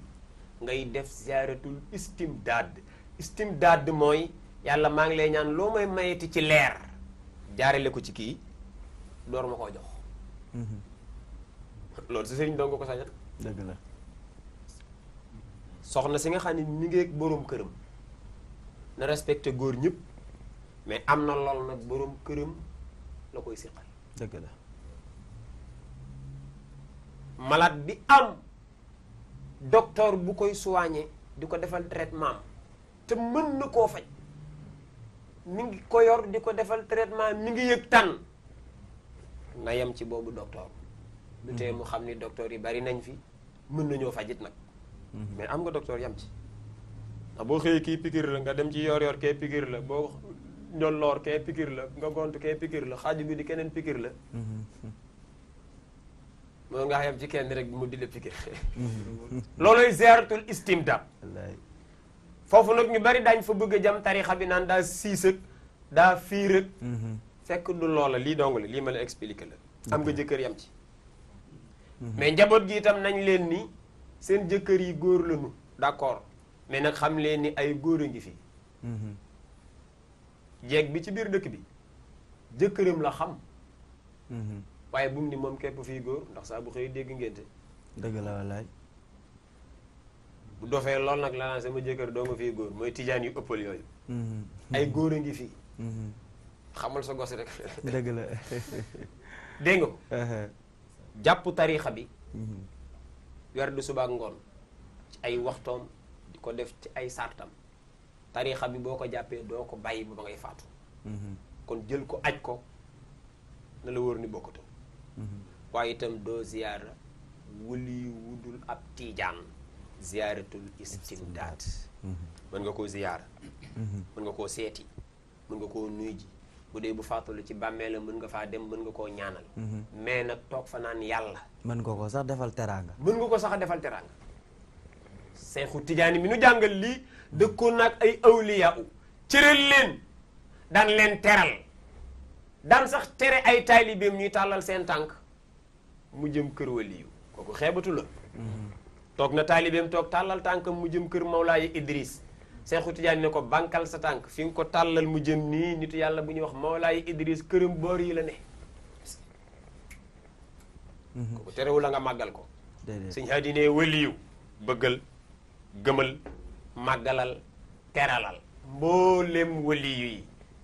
Speaker 2: ngay def ziyaaratul istimdaad mooy yàlla maa ngi lay ñaan loo may mayeti ci leer jaarale ko ci kii door ma koo jox loolu sa sëriñ doo nga ko sañal
Speaker 1: dëgg la
Speaker 2: soxna si nga xam ne mi ngi ak boroom këram na respecté góor ñëpp mais am na lool nag boroom këram la koy siqal
Speaker 1: dëgg la
Speaker 2: malade bi am docteur bu koy soigné di ko defal traitement te mën na koo faj mi ngi ko yor di ko defal traitement mi ngi yëg tànn na yem ci boobu docteur du tee mu xam ni docteur yi bari nañ fi mën nañoo fajit nag mais am nga docteur yem ci ndax boo xëyee kii pikir la nga dem ci yor kee pikir la boo njolloor kee pikir la nga gont kee pikir la xaaju guddi keneen pikir la moo nga yem ci kenn rek mu di la pikir looloy ziaratul istimdaad foofu nag ñu bari daañ fa bëgg a jam tarixa bi naan daa siis ak daa fiir ak fekk du loola lii dong la lii ma la expliqué la am nga jëkkër yam ci mais njaboot gi itam nañ leen ni seen jëkkër yi góor lañu d'accord mais nag xam leen ni ay góor a ngi fi jeeg bi ci biir dëkk bi jëkkëram la xam waaye bu mu ni moom képp fii góor ndax saa bu xëy dégg ngénte
Speaker 1: dëgg la wallaay
Speaker 2: bu dofee lool nag la naan sama jëkkër doo nga fii góor mooy tijaan yu ëppal yooyu ay góor a ngi fii xamal sa gos rek
Speaker 1: dëgg la
Speaker 2: dégg nga ko jàpp tarixa bi wer du suba ak ngoon ci ay waxtoom di ko def ci ay sartam tarixa bi boo ko jàppee doo ko bàyyi ba ngay faatu kon jël ko aj ko na la wóor ni bokkatoo waaye itam doo ziyaara wuli wudul ab tiijaan ziyaaratul istimdaad mën nga koo ziyaara mën nga koo seeti mën nga koo nuyu ji bu dee bu faatulu ci bàmmeelam mën nga faa dem mën nga koo ñaanal mais nag toog fa naan yàlla
Speaker 1: mën nga ko sax defal teraanga
Speaker 2: mën nga ko sax defal teraanga Seexu Tijaani mi nu jàngal lii dëkkoon nag ay awliya u cëral leen daan leen teral daan sax tere ay taalibeem ñuy tàllal seen tànk mu jëm kër waliyu kooku xeebatu la toog na taalibeem toog tàllal tànkam mu jëm kër Mawlaaye Idris Seexu Tijaani ne ko bankal sa tànk fi nga ko tàllal mu jëm nii nitu yàlla bu ñuy wax Mawlaaye Idris këram boor yi la ne kooku terewul la nga màggal ko sëñ Haadi ne waliyu bëggal gëmal màggalal teralal mbooleem waliyu yi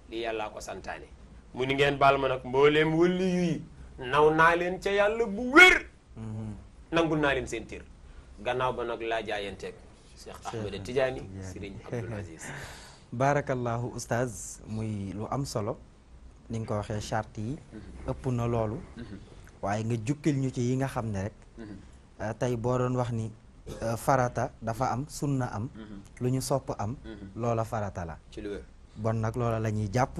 Speaker 2: li yàllaa ko santaane mu ni ngeen baal ma nag mbooleem waliyu yi naw naa leen ca yàlla bu wér nangul naa leen seen tir gannaaw ba nag laa jaayanteeg Cheikh Ahmed Tidiane Serigne Abdoul Aziz
Speaker 1: barakallahu oustaz muy lu am solo ni nga ko waxee charte yi ëpp na loolu waaye nga jukkil ñu ci yi nga xam ne rek tey boo doon wax ni farata dafa am sunna am lu ñu sopp am loola farata la
Speaker 2: ci lu wér
Speaker 1: bon nag loola la ñuy jàpp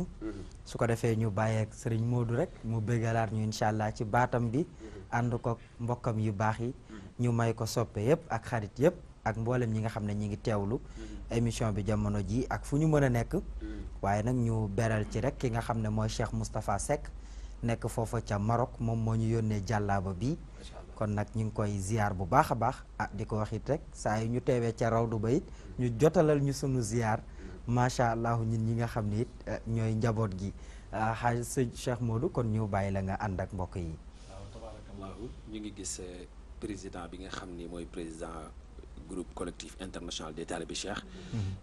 Speaker 1: su ko defee ñu bàyyeeg sëriñ Modou rek mu bëggalaat ñu incha allah ci baatam bi ànd ko mbokkam yu baax yi ñu may ko soppe yëpp ak xarit yëpp ak mboolem ñi nga xam ne ñi ngi teewlu émission bi jamono ji ak fu ñu mën a nekk waaye nag ñu beral ci rek ki nga xam ne mooy Cheikh Moustapha Seck nekk foofa ca Maroc moom moo ñu yónnee jàllaaba bi kon nag ñu ngi koy ziar bu baax a baax di ko wax it rek saa yu ñu teewee ca rawdu ba it ñu jotalal ñu sunu ziar macha allah ñun ñi nga xam ne it ñooy njaboot gi xaaj sëñ Cheikh Modou kon ñu bàyyi la nga ànd ak mbokk yi.
Speaker 3: waaw tabarakallahu ñu ngi gis président bi nga xam ni mooy président groupe collectif international des talibé Cheikh.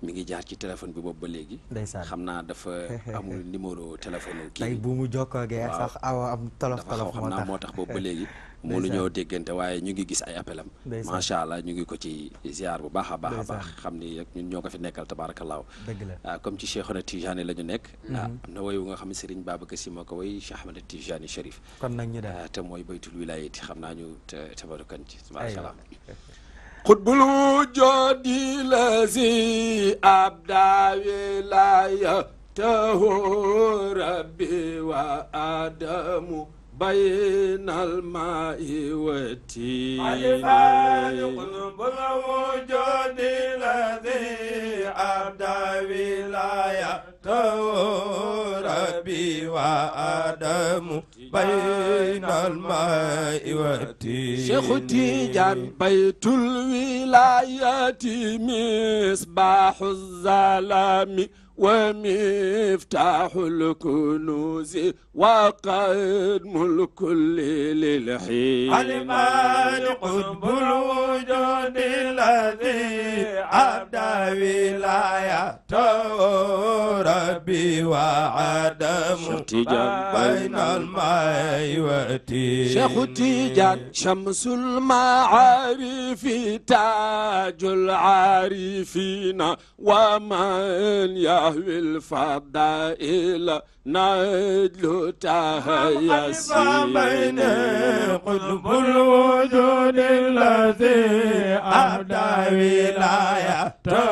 Speaker 3: mi ngi jaar ci téléphone bi boobu ba léegi.
Speaker 1: ndeysaan
Speaker 3: xam naa dafa amul numéro téléphone. kii
Speaker 1: tey bu mu jokkoo gee sax awa am tolof tolof
Speaker 3: xam naa moo tax boobu ba léegi. mënu ñoo déggante waaye ñu ngi gis ay appelam macha allah ñu ngi ko ci ziar bu baax a baax a baax xam ni rek ñun ñoo ko fi nekkal tabaarakallaahu
Speaker 1: dëgg la
Speaker 3: comme ci Cheikhuna Tijani la ñu nekk am na woy wu nga xam ne Serigne Babacar Sy moo ko woy Cheikh Ahmed Tijani Chérif
Speaker 1: kon nag ñu def
Speaker 3: te mooy baytul wilayati xam naa ñu tabarukan ci tabarakallah
Speaker 4: xutbul wujudi lazi abda wilayatahu rabbi wa adamu بين الماء والتين قلب الوجود الذي أبدى ولايته ربي وآدم بين الماء والتين
Speaker 3: شيخ تيجان بيت الولاية مصباح الظلام ومفتاح الكنوز وقدم الكل للحين
Speaker 4: المالك قطب الوجود الذي أبدى ولايته ربي وعدم بين الماء والتين
Speaker 3: شيخ تيجان شمس المعارف تاج العارفين ومن يهوي الفضائل نجل تهيسين
Speaker 4: بين قطب الوجود الذي أبدى ولايته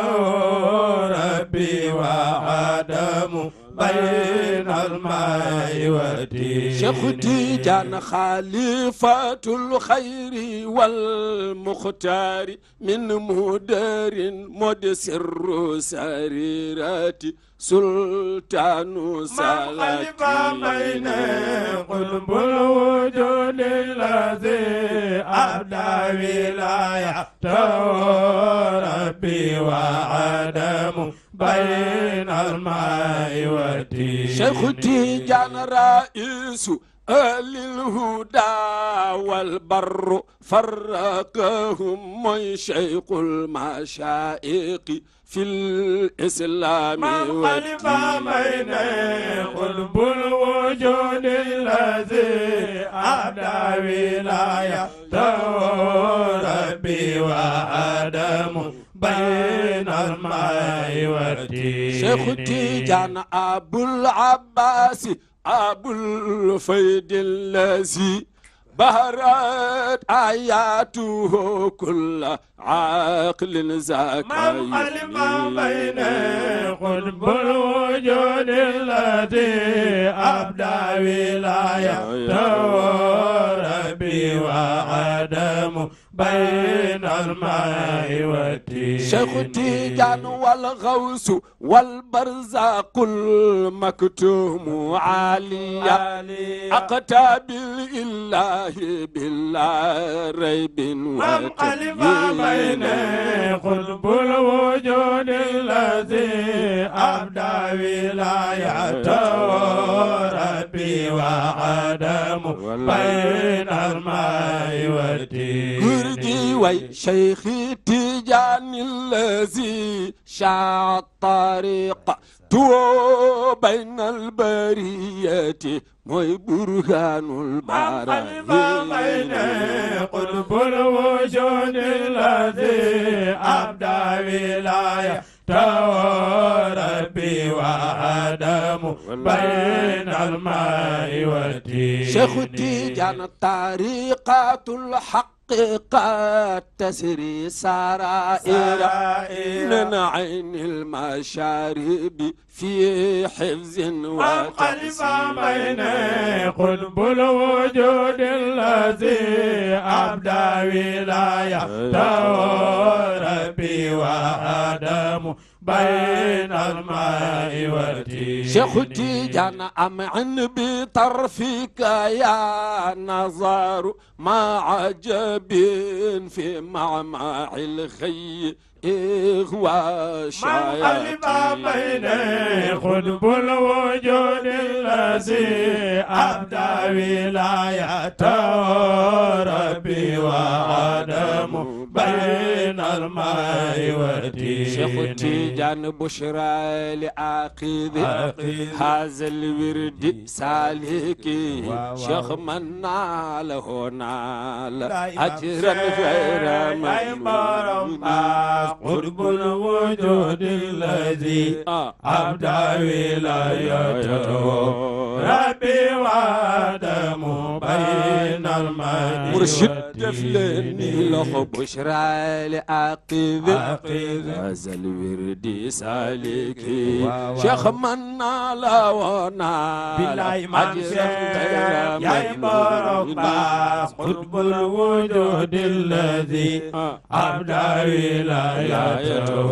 Speaker 4: ربي وعدم بين الماء والتين
Speaker 3: شيخ تيجان خليفة الخير والمختار من مدر مدسر سريرات سلطان
Speaker 4: سلاطين بين قلب الوجود الذي أبدى ولايته ربي وعدم بين الماء والتين
Speaker 3: شيخ تيجان رئيس أهل الهدى والبر فرقهم من شيخ المشائق في الإسلام
Speaker 4: والدين بين قلب الوجود الذي أبدى ولايته ربي وآدم بين الماء والتين
Speaker 3: شيخ تيجان أبو العباس أبو الفيد الذي بهرت آياته كل عاقل زكاة
Speaker 4: من علم بين قطب الوجود الذي أبدى ولايته ربي وعدم بين الماء والتين
Speaker 3: شيخ تيجان والغوث والبرزاق المكتوم عاليا أقتاب الإله بلا ريب
Speaker 4: وقلب بين قطب الوجود الذي أبدى ولايته ربي وعدم بين الماء والتين
Speaker 3: كردي وي شيخي تيجان الذي شاع الطريق تو بين البرية موي برهان
Speaker 4: بين قطب الوجود الذي أبدى ولايته ربي وآدم بين الماء والتين
Speaker 3: شيخ تيجان طريقة الحق قد تسري سرائر من عين المشارب في حفظ
Speaker 4: وقلب بين قطب الوجود الذي أبدى ولايته ربي وآدم بين الماء والتين
Speaker 3: شيخ تيجان أمعن بطرفك يا نظر ما عجب في معمع الخي إغوى
Speaker 4: شياطين من بين قطب الوجود الذي أبدى ولايته ربي وآدم بين الماء والتين
Speaker 3: شيخ تيجان بشرى لعاقذ هذا الورد سالكي شيخ من ناله نال أجرا غير ممنون
Speaker 4: قرب الوجود الذي أبدى ولايته ربي وآدم بين الماء
Speaker 3: مرشد دفلني له بشرى لعاقذ هذا الورد سالكي شيخ من نال ونال أجرا غير ممنون
Speaker 4: قرب الوجود الذي أبدى ولايته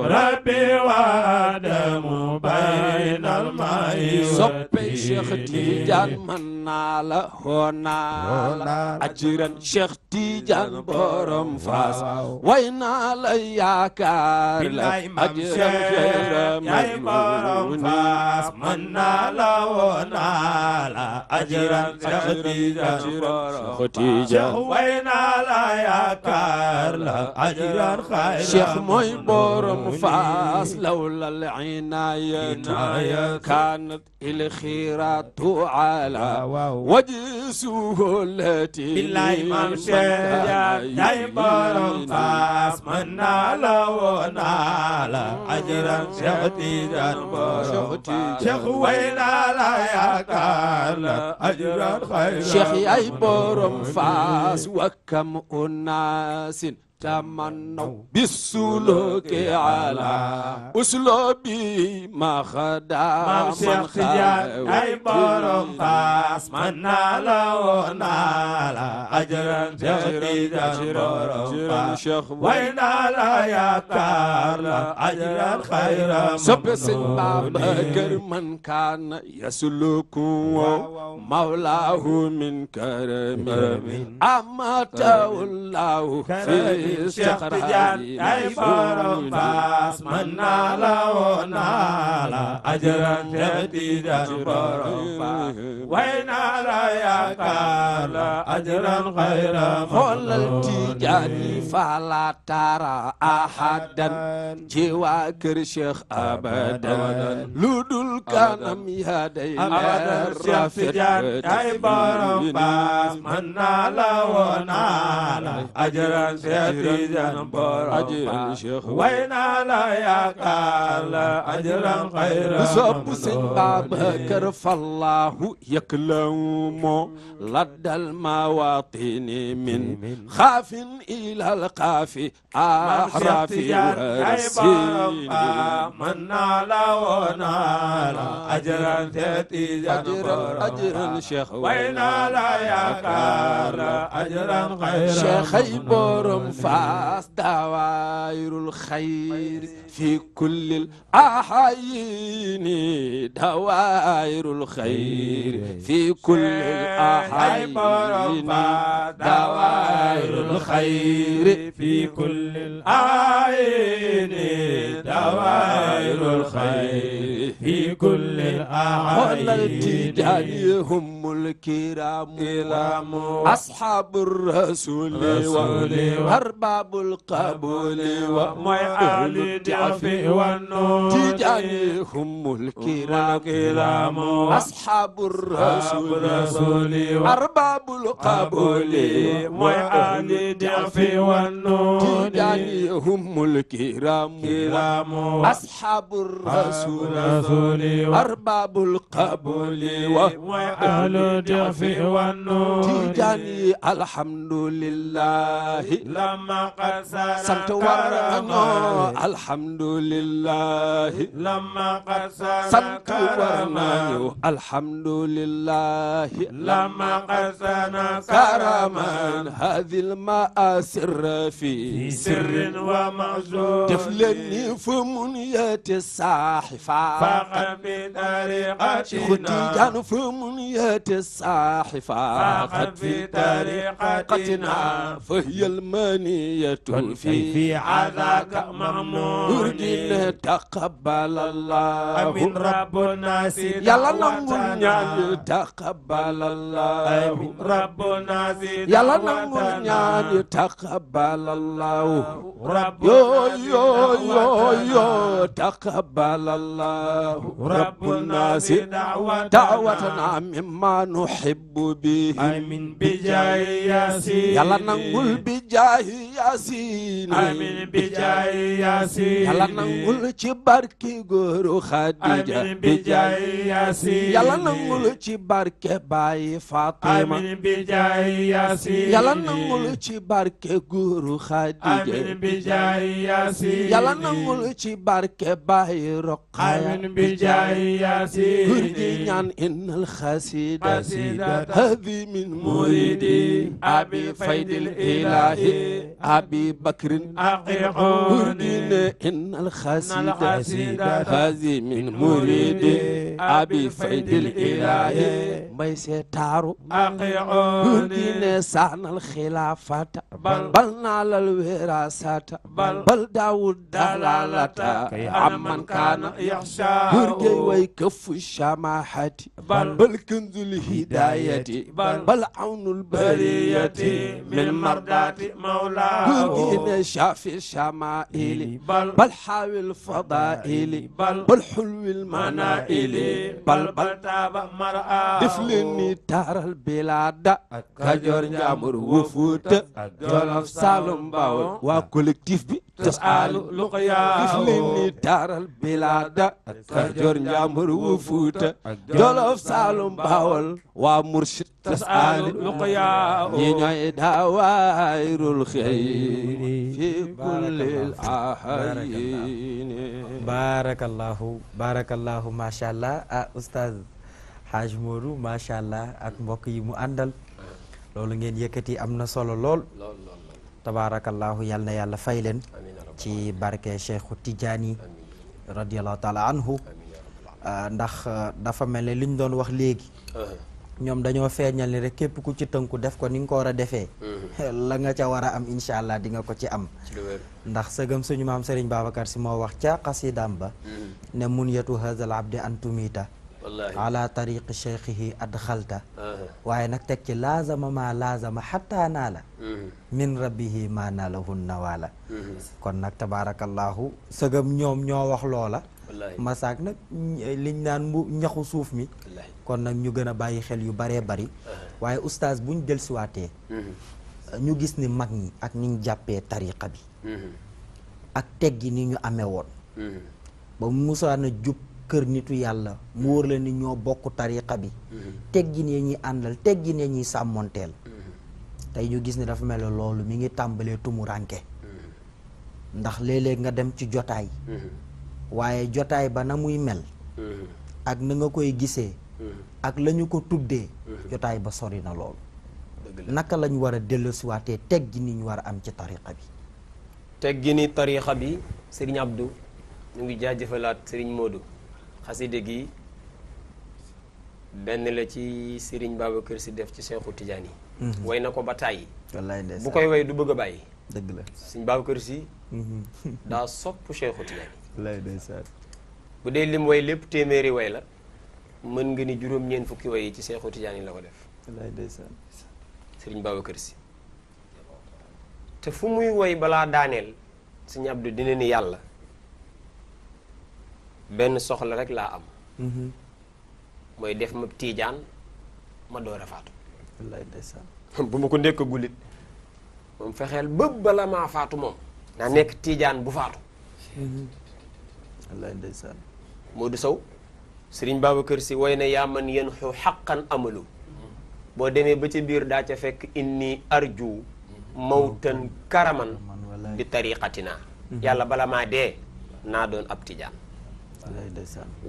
Speaker 4: ربي وآدم بين الماء
Speaker 3: صبي شيخ تيجان من نال هنال أجرا شيخ تيجان بورم فاس وينال ياكار أجرا غير
Speaker 4: ممنون من نال ونال أجرا شيخ تيجان وينال ياكار أجرا خير
Speaker 3: شيخ موي بورم فاس لولا العناية كانت الخيرات على وجه سهولتي
Speaker 4: بالله من شجاع جاي بورم فاس من نال ونال أجرا شيخ تيجان بورم شيخ وينال ياكار أجرا خير
Speaker 3: شيخ ياي بورم فاس وكم أناس تمنوا بالسلوك على أسلوبي ما خدا من
Speaker 4: خيال أي بورم فاس من نال ونال أجرا شيخ بورم فاس وينال ياكار أجرا خيرا
Speaker 3: سب سباب بكر من كان يسلك مولاه من كرم أماته الله في
Speaker 4: شيخ تيجان أي بورم فاس من نال ونال أجرا شيخ تيجان بورم فاس وينال ياكار أجرا خيرا
Speaker 3: قل التيجاني فلا ترى أحدا جواكر شيخ أبدا لدل كان يهدي
Speaker 4: أبدا شيخ تيجان أي بورم فاس من نال ونال أجرا شيخ تيجان بورم فاس وينال ياكار أجرا خيرا
Speaker 3: صب سن بابكر فالله يكلم لدى الماء المواطن من خاف إلى القاف أحرف والسين
Speaker 4: من نال ونال أجرا
Speaker 3: أجرا شيخ
Speaker 4: وينا لا يكار أجرا خير
Speaker 3: شيخي بورم فاس دوائر الخير في كل الأحايين دوائر الخير في كل الأحايين
Speaker 4: دوائر الخير في كل الأعين دوائر الخير في كل الأعين
Speaker 3: التجاري هم الكرام أصحاب الرسول وأرباب القبول
Speaker 4: وأهل الضعف والنور
Speaker 3: تجاري هم الكرام أصحاب الرسول أرباب القبول
Speaker 4: وأهل الضعف والنور
Speaker 3: تجاري هم الكرام أصحاب الرسول أرباب القبول
Speaker 4: وأهل الضعف والنور
Speaker 3: تجاني الحمد لله
Speaker 4: لما قد
Speaker 3: سنت ورنا الحمد لله
Speaker 4: لما قد
Speaker 3: سنت ورنا الحمد لله
Speaker 4: لما قد
Speaker 3: كرما هذه المآسر في
Speaker 4: سر ومعزول
Speaker 3: تفلني فمنية الصاحفة
Speaker 4: فقد بطريقتنا
Speaker 3: ختيجان فمنية الصاحفة
Speaker 4: فقد بطريقتنا
Speaker 3: فهي المانية
Speaker 4: في عذاك مأمون
Speaker 3: أردنا تقبل الله
Speaker 4: من ربنا سيد
Speaker 3: يلا نمو تقبل الله
Speaker 4: ربنا سيد
Speaker 3: يلا نمو تقبل الله
Speaker 4: ربنا
Speaker 3: يو يو يو تقبل الله
Speaker 4: ربنا سيد
Speaker 3: دعوتنا مما نحب به
Speaker 4: آمين بجاه ياسين
Speaker 3: يلا نقول بجاه ياسين
Speaker 4: آمين بجاه ياسين
Speaker 3: يلا نقول تباركي غورو خديجة
Speaker 4: آمين بجاه ياسين
Speaker 3: يلا نقول تباركي باي فاطمة
Speaker 4: آمين بجاه ياسين
Speaker 3: يلا نقول تباركي غورو خديجة
Speaker 4: آمين بجاه ياسين
Speaker 3: يلا نقول تباركي باي رقايا
Speaker 4: آمين بجاه ياسين
Speaker 3: هرديان إن الخسيدة هذه من مريدي أبي فيد الإله أبي بكر هردينا إن الخسيدة هذه من مريدي أبي فيد الإله ما يستارو هردينا سعنا الخلافة بل نال الوراثة بل داود دلالة عمن كان
Speaker 4: يخشى
Speaker 3: هردي ويكف الشماحة بل كنز الهداية بل عون البرية
Speaker 4: من مردات مولاه
Speaker 3: هردينا شافي الشمائل بل حاوي الفضائل بل حلو المنائل
Speaker 4: بل تاب مرآه
Speaker 3: دفلني تار البلاد كجور جامر وفوت جولف سالم باول وكولكتيف بي
Speaker 4: تسأل لقياه
Speaker 3: دفلني تار البلاد كجور جامر وفوت جولف سالم باول ومرشد
Speaker 4: تسأل لقياه
Speaker 3: ينعي دوائر الخير في كل الأحيان
Speaker 1: barakallahu macha allah oustaz Haj Modou macha allah ak mbokk yi mu àndal loolu ngeen yëkkati am na solo lool tabarakallahu yal na yàlla fay leen ci barke Cheikhu Tidiane radiallahu taala anhu ndax dafa mel ne liñ doon wax léegi ñoom dañoo feeñal ni rek képp ku ci tënku def ko ni nga ko war a defee la nga ca war a am incha allah di nga ko ci am ndax sëgëm suñu maam Serigne Babacar si moo wax ca xasidaam ba ne mun yetu hazal abdi an tumita ala tariqi cheikhihi adxalta waaye nag teg ci laazama ma laazama xatta naa la min rabbihi ma naalahu nawaala kon nag tabarakallahu sëgëm ñoom ñoo wax loola masaak nag liñ naan mu ñaxu suuf mi kon nag ñu gën a bàyyi xel yu baree bari waaye oustaz buñ dellusiwaatee ñu gis ni mag ñi ak niñ jàppee tariqa bi ak teggi ni ñu amee woon ba musaana jub kër nitu yàlla mu wóor la ni ñoo bokk tariqa bi teggin ya ñuy àndal teggin ya ñuy sàmmonteel tey ñu gis ni dafa mel ne loolu mi ngi tàmbalee tumuranke ndax léeg-léeg nga dem ci jotaay waaye jotaay ba na muy mel ak na nga koy gisee ak la ñu ko tuddee jotaay ba sori na loolu naka lañ war a dellusiwaatee teg gi ni ñu war a am ci tariqa bi
Speaker 2: teg gi ni tariqa bi Serigne Abdou ñu ngi jaajëfalaat Serigne Modou xaside gi benn la ci Serigne Babacar Sy def ci Seexu Tijaan yi way na ko ba tàyyi
Speaker 1: wallaay ndeysaan
Speaker 2: bu koy way du bëgg a bàyyi
Speaker 1: dëgg la
Speaker 2: Serigne Babacar Sy daa sopp Seexu Tijaan yi
Speaker 1: wallaay ndeysaan
Speaker 2: bu dee lim way lépp téeméeri way la mën nga ni juróom-ñeent fukki way yi ci Seexu Tijaan yi la ko def
Speaker 1: wallaay ndeysaan
Speaker 2: Serigne Babacar Sy te fu muy woy balaa daaneel Serigne Abdou dina ni yàlla benn soxla rek laa am mooy def ma tiijaan ma door a faatu
Speaker 1: wallaay ndeysaan
Speaker 2: bu ma ko nekk gulit moom fexeel bëgg bala maa faatu moom naa nekk tiijaan bu faatu
Speaker 1: wallaay ndeysaan
Speaker 2: Modou Sow Serigne Babacar Sy woy na yaa man yéen xew xaqan amalu boo demee ba ca biir daa ca fekk inni arju mawtan karaman bi tariqatina yàlla bala maa dee naa doon ab tijaan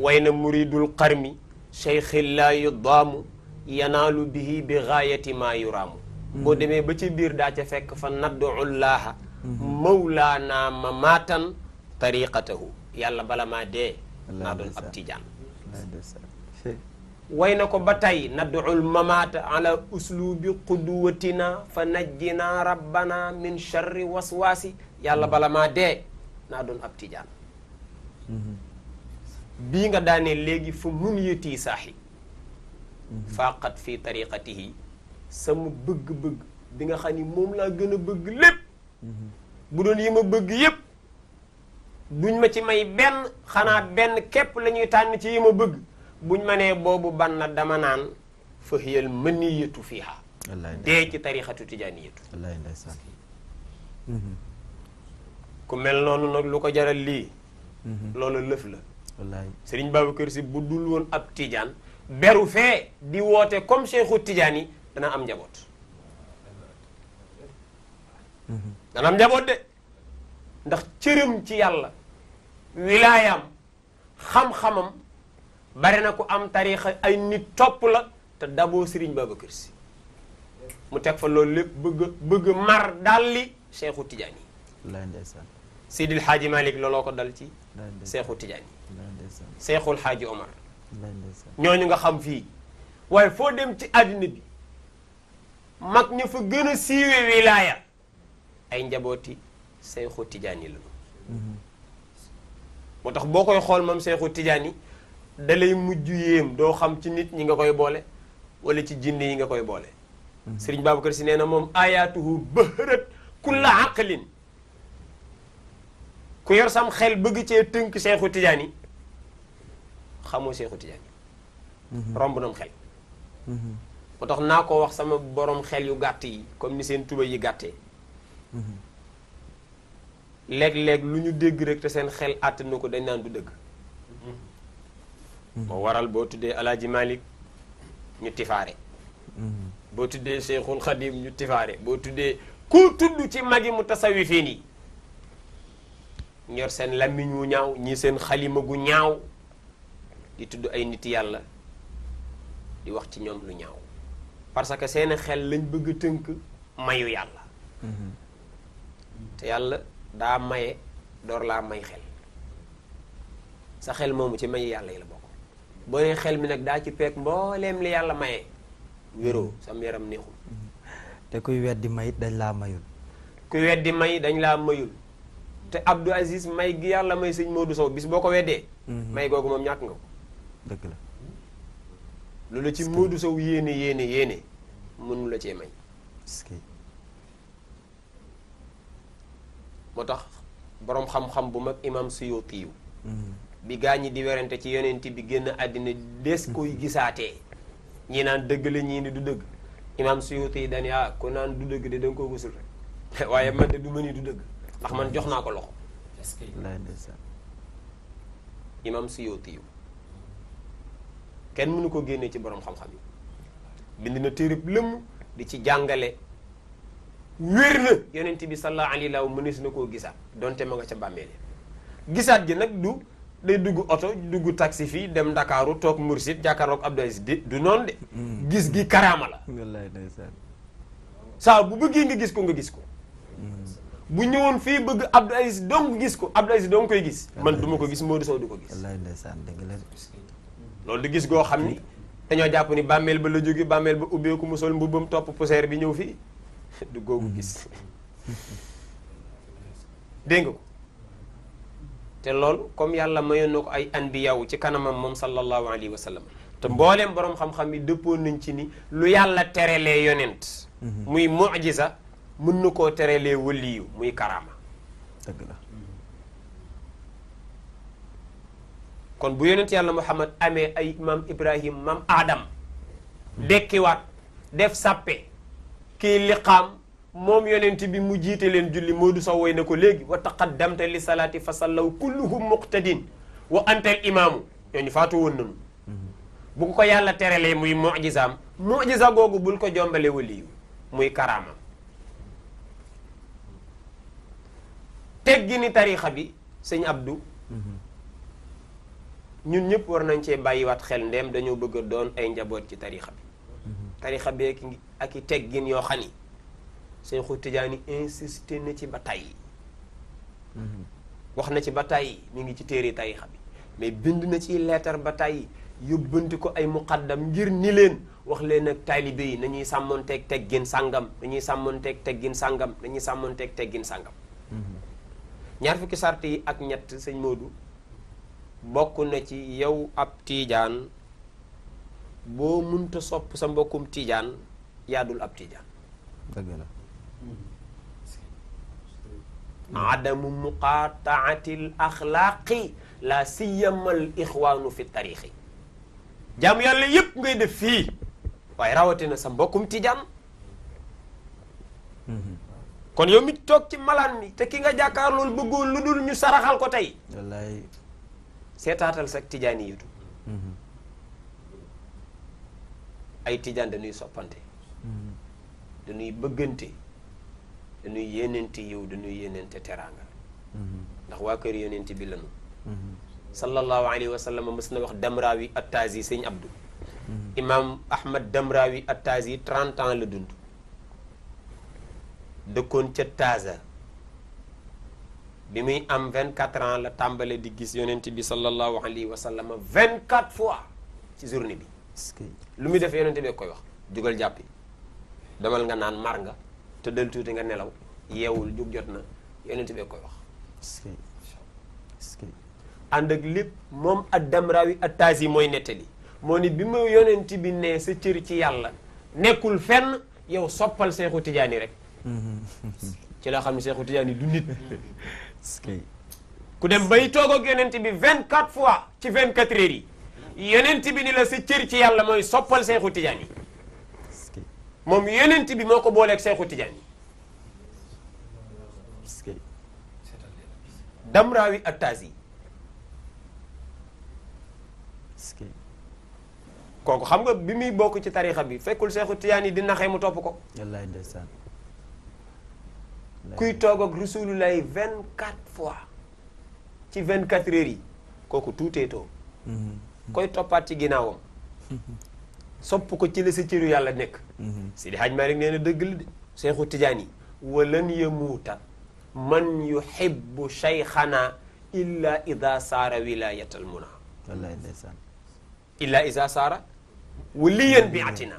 Speaker 2: way na muridul qarmi cheikhin laa yudaamu yanaalu bihi bi gaayati maa yuraamu boo demee ba ci biir daa ca fekk fa nadduullaaha mawlaana ma maatan tariqatahu yàlla bala maa dee naa doon ab tijaan way na ko ba tey nadduul mamaata ala uslubi quduwatina fa najjina rabbana min charri waswaasi yàlla bala maa dee naa doon ab tijaan bii nga daanee léegi fa mun yëtii saaxi faaqat fi tariqatihi sama bëgg-bëgg bi nga xam ni moom laa gën a bëgg lépp bu doon yi ma bëgg yépp duñ ma ci may benn xanaa benn képp la ñuy tànn ci yi ma bëgg buñ ma nee boobu ban na dama naan fa hiyal maniyatu fiha dee ci tariqatu tijaaniyatu ku mel noonu nag lu ko jaral lii loolu lëf la Serigne Babacar Sy bu dul woon ab tijaan beru fee di woote comme Cheikhu Tijaan yi dana am njaboot dana am njaboot de ndax cërëm ci yàlla wilaayam xam-xamam bari na ku am tariixa ay nit topp la te daboo Serigne Babacar Sy mu teg fa loolu lépp bëgg mar dalli Cheikhu Tijaan yi Seydil Hadji Malick looloo ko dal ci Seexu Tijaan yi Seexul Hadji Omar ñooñu nga xam fii waaye foo dem ci àddina bi mag ña fa gën a siiwe wilaaya ay njabooti Seexu Tijaan yi la moo tax boo koy xool moom Seexu Tijaan yi da lay mujj yéem doo xam ci nit ñi nga koy boole wala ci jinne yi nga koy boole Sëriñ Babacar Sy nee na moom ayaatuhu bahrat kulla aqlin ku yor sam xel bëgg cee tënk Seexu Tijaan yi xamoo Seexu Tijaan yi romb nam xel moo tax naa ko wax sama borom xel yu gàtt yi comme ni seen tuba yi gàttee léeg-léeg lu ñu dégg rek te seen xel àtt na ko dañ naan du dëgg moo waral boo tuddee Alaaji Malik ñu tifaare boo tuddee Cheikhul Khadim ñu tifaare boo tuddee ku tudd ci magi mu tasawifiin yi ñor seen làmmiñ wu ñaaw ñi seen xalima gu ñaaw di tudd ay nit yàlla di wax ci ñoom lu ñaaw parce que seen xel lañ bëgg a tënk mayu yàlla te yàlla daa maye door laa may xel sa xel moomu ci mayu yàlla yi la bokk boo nee xel mi nag daa ci peeg mbooleem li yàlla maye wéroo sam yaram neexul
Speaker 1: te kuy weddi mayit dañ laa mayul
Speaker 2: kuy weddi may dañ laa mayul te Abdou Aziz may gi yàlla may sëñ Modou Sow bis boo ko weddee may googu moom ñàkk nga ko
Speaker 1: dëgg la
Speaker 2: loolu ci Modou Sow yéene mënu la cee may moo tax boroom xam-xam bu mag imam Suyuti yu bi gaa ñi di werante ci yonent bi génn àddina des koy gisaatee ñii naan dëgg la ñii ni du dëgg imam Suyuti yi dañ ku naan du dëgg de danga koo gisul rek waaye man de du ma ni du dëgg ndax man jox naa ko loxo imam Suyuti yu kenn mënu ko génnee ci boroom xam-xam yi bind na téereb lëmm di ci jàngale wér na yonent bi sallallahu alayhi wa sallam mënees na koo gisaat donte ma nga ca bàmmeel gisaat gi nag du day dugg oto dugg taxi fii dem Ndakaaru toog Mursid jàkkaarloog Abdou Aziz du noonu de gis gi karaama la
Speaker 1: wallaay ndeysaan
Speaker 2: saa bu bëggee nga gis ko nga gis ko bu ñëwoon fii bëgg Abdou Aziz dong gis ko Abdou Aziz dong koy gis man du ma ko gis Modou Sow du ko gis
Speaker 1: wallaay ndeysaan dëgg la
Speaker 2: loolu di gis goo xam ni dañoo jàpp ni bàmmeel ba la jóge bàmmeel ba ubbeeku mu sol mbubbam topp poussière bi ñëw fii du googu gis dégg nga ko te loolu comme yàlla mayoon na ko ay anbiyaw ci kanamam moom sallallahu alayhi wa sallam te mbooleem boroom xam-xam yi dëppoon nañ ci ni lu yàlla terelee yonent muy mu'jiza mën na koo terelee waliyu muy karaama
Speaker 1: dëgg la
Speaker 2: kon bu yonent yàlla Muhammad amee ay maam Ibrahim maam Adam dekkiwaat def sàppe kii liqaam moom yonent bi mu jiite leen julli Modou Sow woy na ko léegi wa taqaddamta li salaati fa sallaw kulluhum muqtadin wa antal imaamu ñooñu faatu woon nañu bu ko yàlla terelee muy mu'jizaam mu'jiza googu bul ko jombale waliyu muy karaamam teggi ni tarixa bi sëñ Abdou ñun ñëpp war nañ cee bàyyiwaat xel ndeem dañoo bëgg a doon ay njaboot ci tarixa bi tarixa bi ak i teggin yoo xam ni Seexu Tijaani insisté na ci ba tàyyi wax na ci ba tàyyi mi ngi ci téere tarixa bi mais bind na ci leetar ba tàyyi yóbbanti ko ay muqaddam ngir ni leen wax leen ak taalibe yi nañuy sàmmonteeg teggin sàngam nañuy sàmmonteeg teggin sàngam nañuy sàmmonteeg teggin sàngam ñaar fukki sart yi ak ñett sëñ Modou bokk na ci yow ab tiijaan boo munta sopp sa mbokkum tiijaan yaadul ab tiijaan
Speaker 1: dëgg la
Speaker 2: adamu muqataatil axlaaqi la siyamal ixwaanu fi tariixi jaamu yàlla yépp ngay def fii waaye rawatina sa mbokkum tiijaan kon yow mi toog ci malaan mi te ki nga jàkkaar loolu bëggoon lu dul ñu saraxal ko tey
Speaker 1: wallaay
Speaker 2: seetaatal sa tijaani yitu ay tijaan dañuy soppante dañuy bëggante dañuy yéenente yiw dañuy yéenente teraanga ndax waa kër yéenente bi lanu sallallahu alayhi wa sallam mës na wax Damraawi Attazi sëñ Abdou imam Ahmad Damraawi Attazi 30 ans la dund dëkkoon ca Taza bi muy am 24 ans la tàmbale di gis yonent bi sallallahu alayhi wa sallam 24 fois ci journée bi lu muy def yonent bi koy wax jugal jàppi demal nga naan mar nga tëddal tuuti nga nelaw yeewul jug jot na yonent bi koy wax ànd ak lépp moom ak Damraawi Attazi mooy nettali moo ni bi ma yonent bi ne sa cër ci yàlla nekkul fenn yow soppal Seexu Tijaani rek ci la xam ne Seexu Tijaani du nit ku dem bay toog ak yonent bi 24 fois ci 24 heures yi yonent bi ni la sa cër ci yàlla mooy soppal Seexu Tijaani moom yonent bi moo ko booleeg Seexu Tijaani Damraawi Attazi kooku xam nga bi muy bokk ci tarixa bi fekkul Seexu Tijaani di naxee mu topp ko
Speaker 1: wallaay ndeysaan
Speaker 2: kuy toog ak Rasulullahi 24 fois ci 24 heures yi kooku tuuteetoo koy toppaat ci ginnaawam sopp ko ci la sa cëru yàlla nekk Sidi Hajj Maalik nee na dëgg la de Seexu Tijaani walan yamuuta man yuhibbu shaykhana illa ida saara wilayatal muna
Speaker 1: wallaay ndeysaan
Speaker 2: illa ida saara waliyan bi atina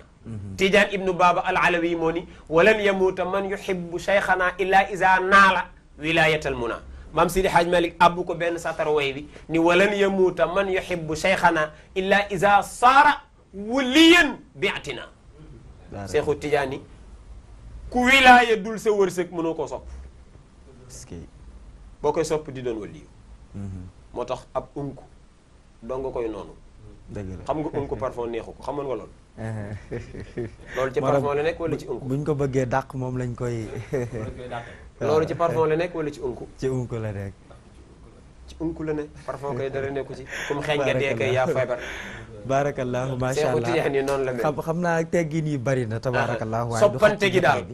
Speaker 2: Tijaan ibnu Baaba al Alawi moo ni walan yamuuta man yuhibbu shaykhana illa ida naala wilayatal muna maam Sidi Hajj Malik abbu ko benn satar way bi ni walan yamuuta man yuhibbu shaykhana illa ida saara waliyan bi atina Seexu Tijaani ku wilaaya dul sa wërsëg mënoo koo sopp boo koy sopp di doon waliyu moo tax ab unku doo nga koy noonu xam nga unku parfum neexu ko xamoon nga loolu loolu ci parfum la nekk wala ci unku
Speaker 1: buñ ko bëggee dàq moom lañ koy
Speaker 2: loolu ci parfum la nekk wala ci unku
Speaker 1: ci unku la nekk
Speaker 2: ci unku la nekk parfum koy dara nekku ci comme xeeñ nga dee kay yaa feebar
Speaker 1: barakallahu macha
Speaker 2: Seexu
Speaker 1: allah
Speaker 2: Tijaani noonu la mel
Speaker 1: xam naa teggin yi bari na tabarakallahu waaye
Speaker 2: soppante gi daal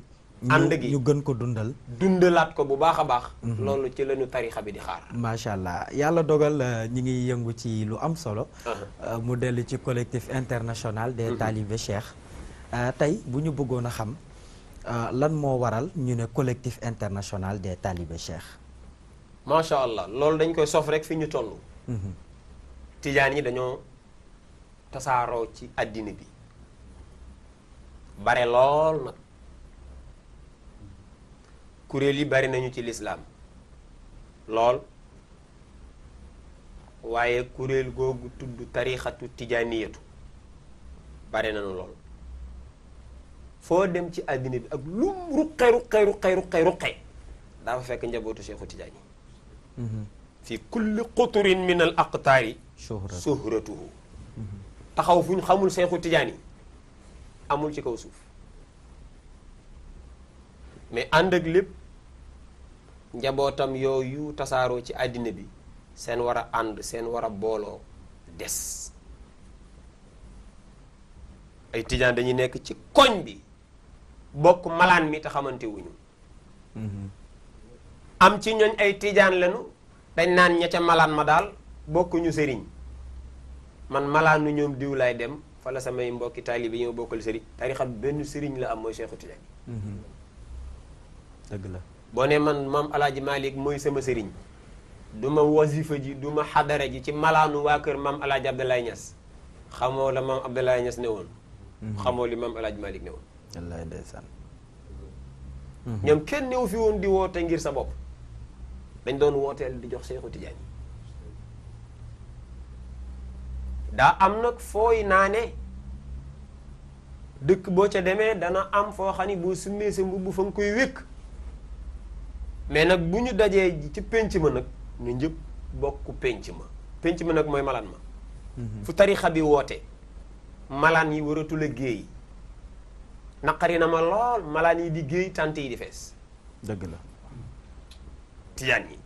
Speaker 2: ànd gi
Speaker 1: ñu gën ko
Speaker 2: dundalaat ko bu baax a baax. loolu ci lañu tarixa bi di xaar.
Speaker 1: macha allah yàlla dogal ñi ngi yëngu ci lu am solo. mu dellu ci collectif international des talibé cheikh. tey bu ñu bëggoon a xam lan moo waral ñu ne collectif international des talibé cheikh.
Speaker 2: macha allah loolu dañ koy sof rek fi ñu toll. tijaan yi dañoo tasaaroo ci àddina bi bare lool nag kuréel yi bari nañu ci lislaam lool waaye kuréel googu tudd tarixatu tijaaniyatu bare nañu lool foo dem ci àddina bi ak lum ruqe dafa fekk njabootu Seexu Tijaan yi fi kulli quturin min al aqtaari suhratuhu taxaw fu ñu xamul Seexu Tijaan yi amul ci kaw suuf mais ànd ak lépp njabootam yooyu tasaaroo ci àddina bi seen war a ànd seen war a booloo des ay tijaan dañuy nekk ci koñ bi bokk malaan mi te xamante wuñu am ci ñooñ ay tijaan lañu dañ naan ña ca malaan ma daal bokkuñu sëriñ man malaanu ñoom diw laay dem fa la samay mbokki taalibe yi ñoo bokkal sëriñ tarixa benn sëriñ la am mooy Seexu Tijaan
Speaker 1: dëgg la
Speaker 2: boo ne man maam alaaji Malick mooy sama sëriñ du ma wasifa ji du ma xadara ji ci malaanu waa kër maam alaaji Abdoulaye Niass xamoo la maam Abdoulaye Niass ne woon xamoo li maam alaaji Malick ne woon
Speaker 1: wallaay ndeysaan
Speaker 2: ñoom kenn newu fi woon di woote ngir sa bopp dañ doon wooteel di jox Seexu Tijaan yi daa am nag fooy naane dëkk boo ca demee dana am foo xam ni boo summee sa mbubb fa nga koy wékk mais nag bu ñu dajee ci pénc ma nag ñu ñëpp bokk pénc ma nag mooy malaan ma fu tarixa bi woote malaan yi waratul a géey naqari na ma lool malaan yi di géey tant yi di fees
Speaker 1: dëgg la
Speaker 2: tijaan yi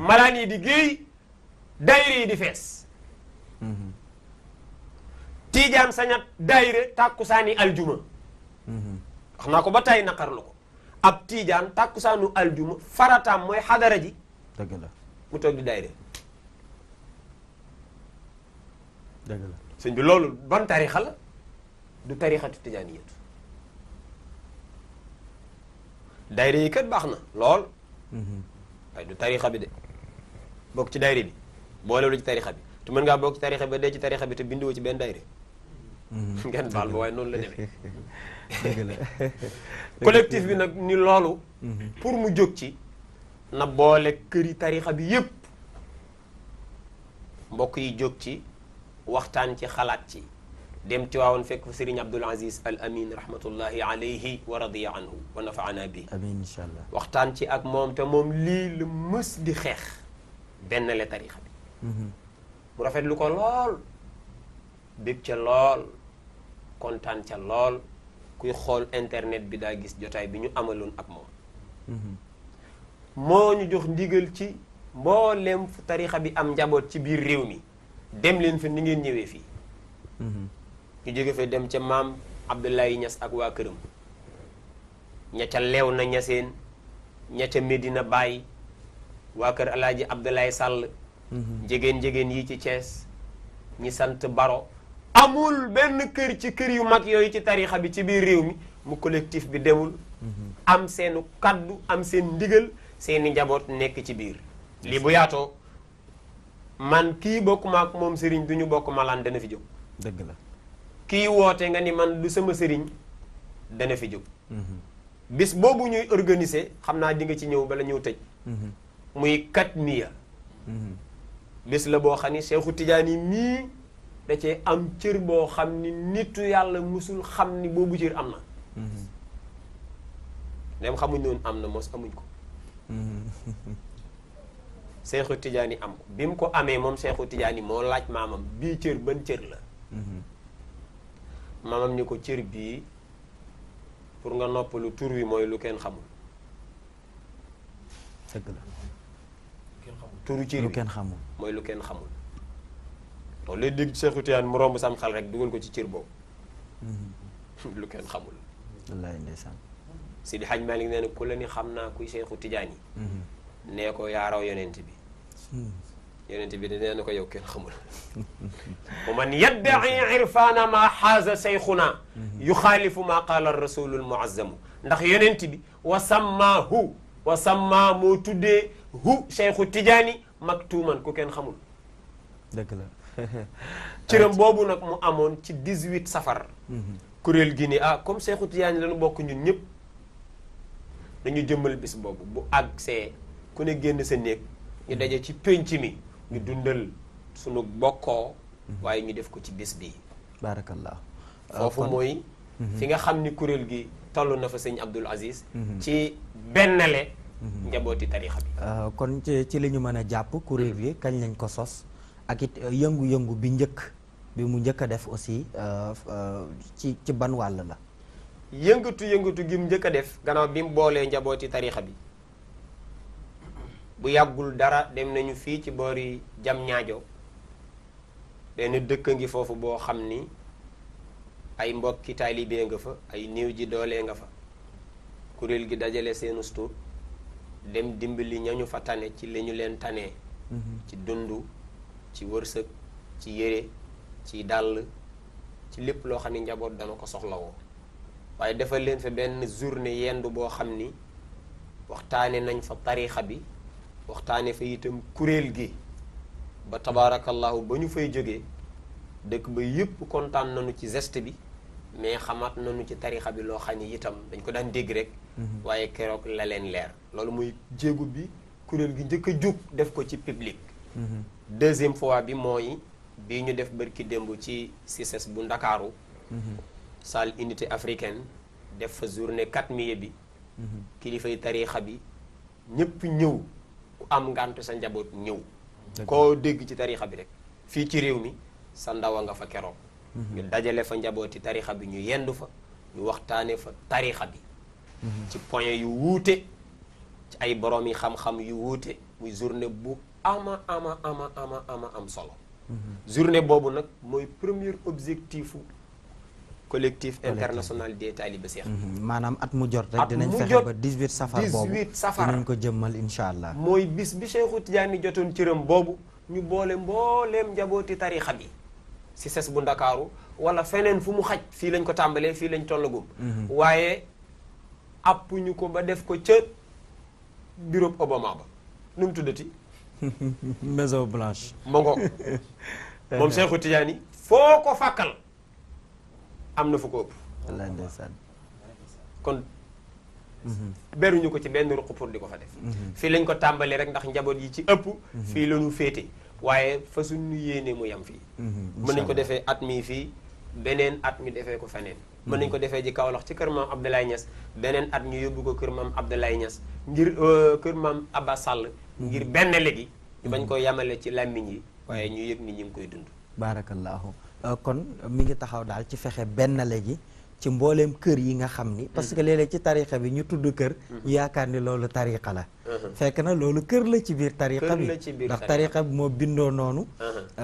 Speaker 2: malaan yi di géey daayira yi di fees tijaan sañat daayira tàkkusaani aljuma wax naa ko ba tey naqarlu ko ab tijaan tàkkusaanu aljuma farataam mooy xadara ji
Speaker 1: dëgg la
Speaker 2: mu toog di daayira
Speaker 1: dëgg la
Speaker 2: sëñ bi loolu ban tarixa la du tarixatu tijaaniyatu daayira yi kat baax na lool waaye du tarixa bi de bokk ci daayira bi boolewul ci tarixa bi te mën ngaa bokk ci tarixa ba dee ci tarixa bi te bindoo ci benn daayira ngeen baal ba waaye noonu la demee
Speaker 1: dëgg la
Speaker 2: collectif bi nag ni loolu pour mu jóg ci na boole këri tarixa bi yépp mbokk yi jóg ci waxtaan ci xalaat ci dem ci waawoon fekk fa Serigne Abdoul Aziz Al Amin rahmatullahi alayhi wa radiya anhu wa nafaana bi
Speaker 1: amiin incha allah
Speaker 2: waxtaan ci ak moom te moom lii la mës di xeex benn le tarixa bi mu rafetlu ko lool bég ca lool kontaan ca lool kuy xool internet bi daa gis jotaay bi ñu amaloon ak moom moo ñu jox ndigal ci mbooleem fu tarixa bi am njaboot ci biir réew mi dem leen fi ni ngeen ñëwee fii ñu jóge fee dem ca maam Abdoulaye Niass ak waa këram ña ca leew na ñaseen ña ca Medina Baye waa kër alaaji Abdoulaye Sall njegéen yi ci Thiès ñi sant Baro amul benn kër ci kër yu mag yooyu ci tarixa bi ci biir réew mi mu collectif bi demul am seenu kaddu am seen ndigal seeni njaboot nekk ci biir lii bu yaatoo man kii bokkuma ak moom sëriñ du ñu bokk malaan dana fi jóg
Speaker 1: dëgg la
Speaker 2: kii woote nga ni man du sama sëriñ dana fi jóg bis boobu ñuy organiser xam naa di nga ci ñëw bala ñëw tëj muy katmiya bis la boo xam ni Seexu Tijaani mii da cee am cër boo xam ni nitu yàlla musul xam ni boobu cër am na dem xamuñ noonu am na mos amuñ ko Seexu Tijaani am ko bi mu ko amee moom Seexu Tijaani moo laaj maamam bii cër ban cër la maamam ni ko cër bii pour nga noppalu tur wi mooy lu kenn xamul
Speaker 1: dëgg la
Speaker 2: turu cër
Speaker 1: lu
Speaker 2: bi
Speaker 1: kenn xamul
Speaker 2: mooy lu kenn xamul loolu lay dégg Seexu Tijaani mu romb sam xel rek dugal ko ci cër boobu lu kenn xamul
Speaker 1: wallaay ndeysaan
Speaker 2: Sidi Hadj Malick nee na ku la ni xam naa kuy Seexu Tijaan yi nee ko yaa raw yonent bi yonent bi nee na ko yow kenn xamul wa man yadda'i irfaana maa xaaza seyxuna yuxaalifu maa qaala rasulul muazzamu ndax yonent bi wa sammaa moo tuddee Seexu Tijaani maktuuman ku kenn xamul
Speaker 1: dëgg la
Speaker 2: cëram boobu nag mu amoon ci 18 safar kuréel gi ni comme Seexu Tijaani lañu bokk ñun ñëpp dañu jëmmal bis boobu bu àggsee ku ne génn sa néeg ñu daje ci pénc mi ñu dundal sunu bokkoo waaye ñu def ko ci bis bi
Speaker 1: baarakallah
Speaker 2: foofu mooy fi nga xam ni kuréel gi toll na fa sëñ Abdul Aziz ci bennale njabooti tarixa bi
Speaker 1: kon ci li ñu mën a jàpp kuréel gi kañ lañ ko sos ak it yëngu-yëngu bi mu njëkk a def aussi ci ban wàll la
Speaker 2: yëngatu gi mu njëkk a def gannaaw bi mu boolee njabooti tarixa bi bu yàggul dara dem nañu fii ci boori jam ñaajo benn dëkk ngi foofu boo xam ni ay mbokki taalibe nga fa ay néew ji doole nga fa kuréel gi dajale seenu stuut dem dimbali ñañu fa tane ci li ñu leen tanee ci dundu ci wërsëg ci yére ci dàll ci lépp loo xam ni njaboot dana ko soxlawoo waaye defal leen fa benn journée yendu boo xam ni waxtaane nañ fa tariixa bi waxtaane fa itam kuréel gi ba tabaarakallahu ba ñu fay jógee dëkk ba yëpp kontaan nañu ci geste bi mais xamaat nañu ci tariixa bi loo xam ni itam dañ ko daan dégg rek waaye keroog la leen leer loolu muy jéegu bi kuréel gi njëkk a jóg def ko ci public deuxième fois bi mooy bii ñu def bërki démb ci CICES bu Ndakaaru salle unité africaine def fa journée 4 mai bi kilifay tariixa bi ñëpp ñëw ku am ngànt sa njaboot ñëw koo dégg ci tariixa bi rek fii ci réew mi sa ndaw a nga fa keroog ñu dajale fa njabooti tariixa bi ñu yendu fa ñu waxtaane fa tariixa bi ci point yu wuute ci ay borom yi xam-xam yu wuute muy journée bu ama am solo journée boobu nag mooy premier objectifu collectif international des talibé Cheikh
Speaker 1: maanaam at mu jot rek dinañ fexe ba 18 safar boobu
Speaker 2: 18 safar
Speaker 1: dinañ ko jëmmal insha allah
Speaker 2: mooy bis bi Seexu Tijaani jotoon cëram boobu ñu boole mbooleem njabooti tariixa bi CICES bu Ndakaaru wala feneen fu mu xaj fii lañ ko tàmbalee fii lañ tollagum waaye app ñu ko ba def ko ca bureau Obama ba nu mu tuddati
Speaker 1: Maison Blanche
Speaker 2: ma ngoog moom Seexu Tijaani foo ko fàkkal am na fu ko ëpp
Speaker 1: wallaay ndeysaan
Speaker 2: kon beruñu ko ci benn ruq pour di ko fa def fii lañ ko tàmbalee rek ndax njaboot yi ci ëpp fii la ñu féete waaye fa suñu yéene mu yam fii mën nañ ko defee at mii fii beneen at ñu defee ko feneen mën nañ ko defee ji Kaolack ci kër maam Abdoulaye Niass beneen at ñu yóbbu ko kër maam Abdoulaye Niass ngir kër maam Abba Sall ngir benn léegi ñu bañ ko yamale ci làmmiñ yi waaye ñu yëg ni ñu ngi koy dund
Speaker 1: barakallahu kon mi ngi taxaw daal ci fexe benn léegi ci mbooleem kër yi nga xam ni parce que léeg-léeg ci tariqa bi ñu tudd kër ñu yaakaar ni loolu tariqa la fekk na loolu kër la ci biir tariqa bi ndax tariqa bi moo bindoo noonu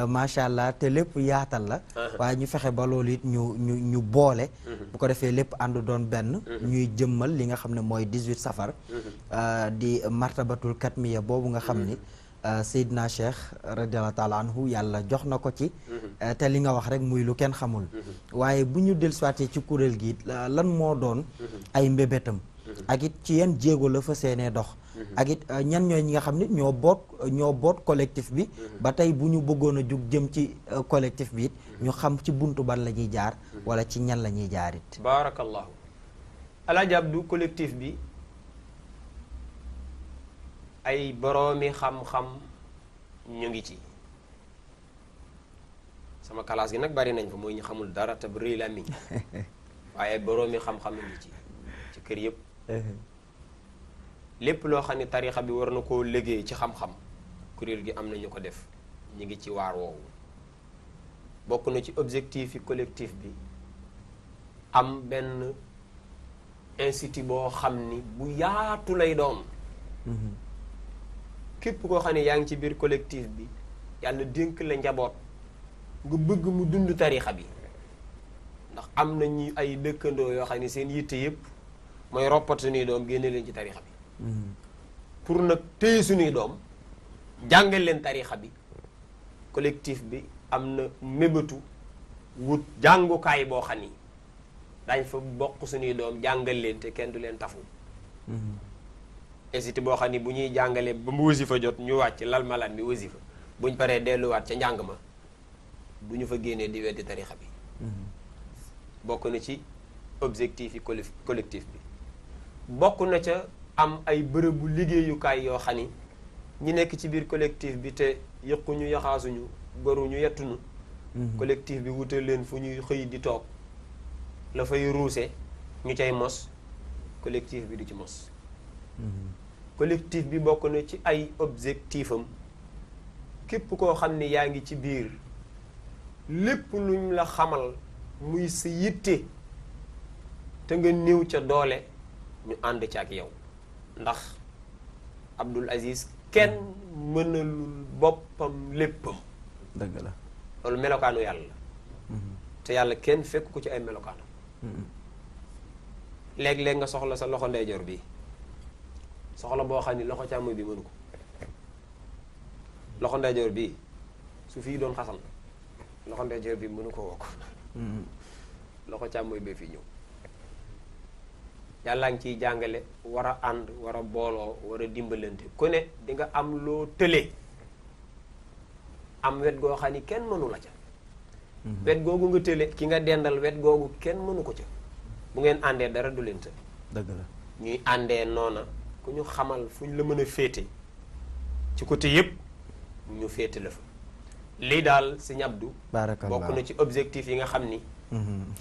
Speaker 1: macha allah te lépp yaatal la waaye ñu fexe ba loolu it ñu boole bu ko defee lépp ànd doon benn ñuy jëmmal li nga xam ne mooy 18 safar di martabatul katmiya boobu nga xam ni Seydina Cheikh radiallahu taala anhu yàlla jox na ko ci te li nga wax rek muy lu kenn xamul waaye bu ñu dellusiwaatee ci kuréel gi lan moo doon ay mbébétam ak it ci yan jéego la fa seenee dox ak it ñan ñooy ñi nga xam ne ñoo boot collectif bi ba tey bu ñu bëggoon a jug jëm ci collectif bi it ñu xam ci buntu ban la ñuy jaar wala ci ñan la ñuy jaar it
Speaker 2: baarakallahu Alaaji Abdu collectif bi ay boroomi xam-xam ñu ngi ci sama classe gi nag bari nañ fa mooy ñu xamul dara te rëy la miñ waaye boroomi xam-xam ngi ci kër yëpp lépp loo xam ne tarixa bi war na koo liggéey ci xam-xam kuréel gi am na ñu ko def ñu ngi ci waar woowu bokk na ci objectif yi collectif bi am benn institut boo xam ni bu yaatu lay doon képp koo xam ne yaa ngi ci biir collectif bi yàlla dénk la njaboot nga bëgg mu dund tarixa bi ndax am na ñu ay dëkkandoo yoo xam ne seen yitte yëpp mooy roppat suñuy doom génne leen ci tarixa bi pour nag téye suñuy doom jàngal leen tarixa bi collectif bi am na mébétu wut jàngukaay boo xam ni dañ fa bokk suñuy doom jàngal leen te kenn du leen tafu incité boo xam ni bu ñuy jàngalee ba mu wasifa jot ñu wàcc lal malaan bi wasifa buñ paree delluwaat ca njàng ma du ñu fa génnee di weddi tarixa bi bokk na ci objectif yi collectif bi bokk na ca am ay bërëbu liggéeyukaay yoo xam ni ñi nekk ci biir collectif bi te yëquñu yaxaasuñu goruñu yettunu collectif bi wutal leen fu ñuy xëy di toog la fay ruuse ñu cay mos collectif bi du ci mos collectif bi bokk na ci ay objectif am képp koo xam ne yaa ngi ci biir lépp luñ la xamal muy sa yitte te nga néew ca doole ñu ànd ca ak yow ndax Abdul Aziz kenn mënalul boppam léppam
Speaker 1: dëgg la
Speaker 2: loolu melokaanu yàlla la te yàlla kenn fekk ko ci ay melokaanam léeg-léeg nga soxla sa loxo ndeyjoor bi soxla boo xam ni loxo càmmoñ bi mënu ko loxo ndeyjoor bi su fii doon xasan loxo ndeyjoor bi mënu ko wokk loxo càmmoñ bee fii ñëw yàlla ngi ciy jàngale war a ànd war a booloo war a dimbalante ku ne di nga am loo tëlee am wet goo xam ni kenn mënu la ca wet googu nga tële ki nga dendal wet googu kenn mënu ko ca bu ngeen àndee dara du leen të
Speaker 1: dëgg la
Speaker 2: ñuy àndee noona ku ñu xamal fu ñu la mën a féete ci côté yëpp ñu féete la fa lii daal Sëñ Abdou
Speaker 1: barakallah
Speaker 2: bokk na ci objectif yi nga xam ni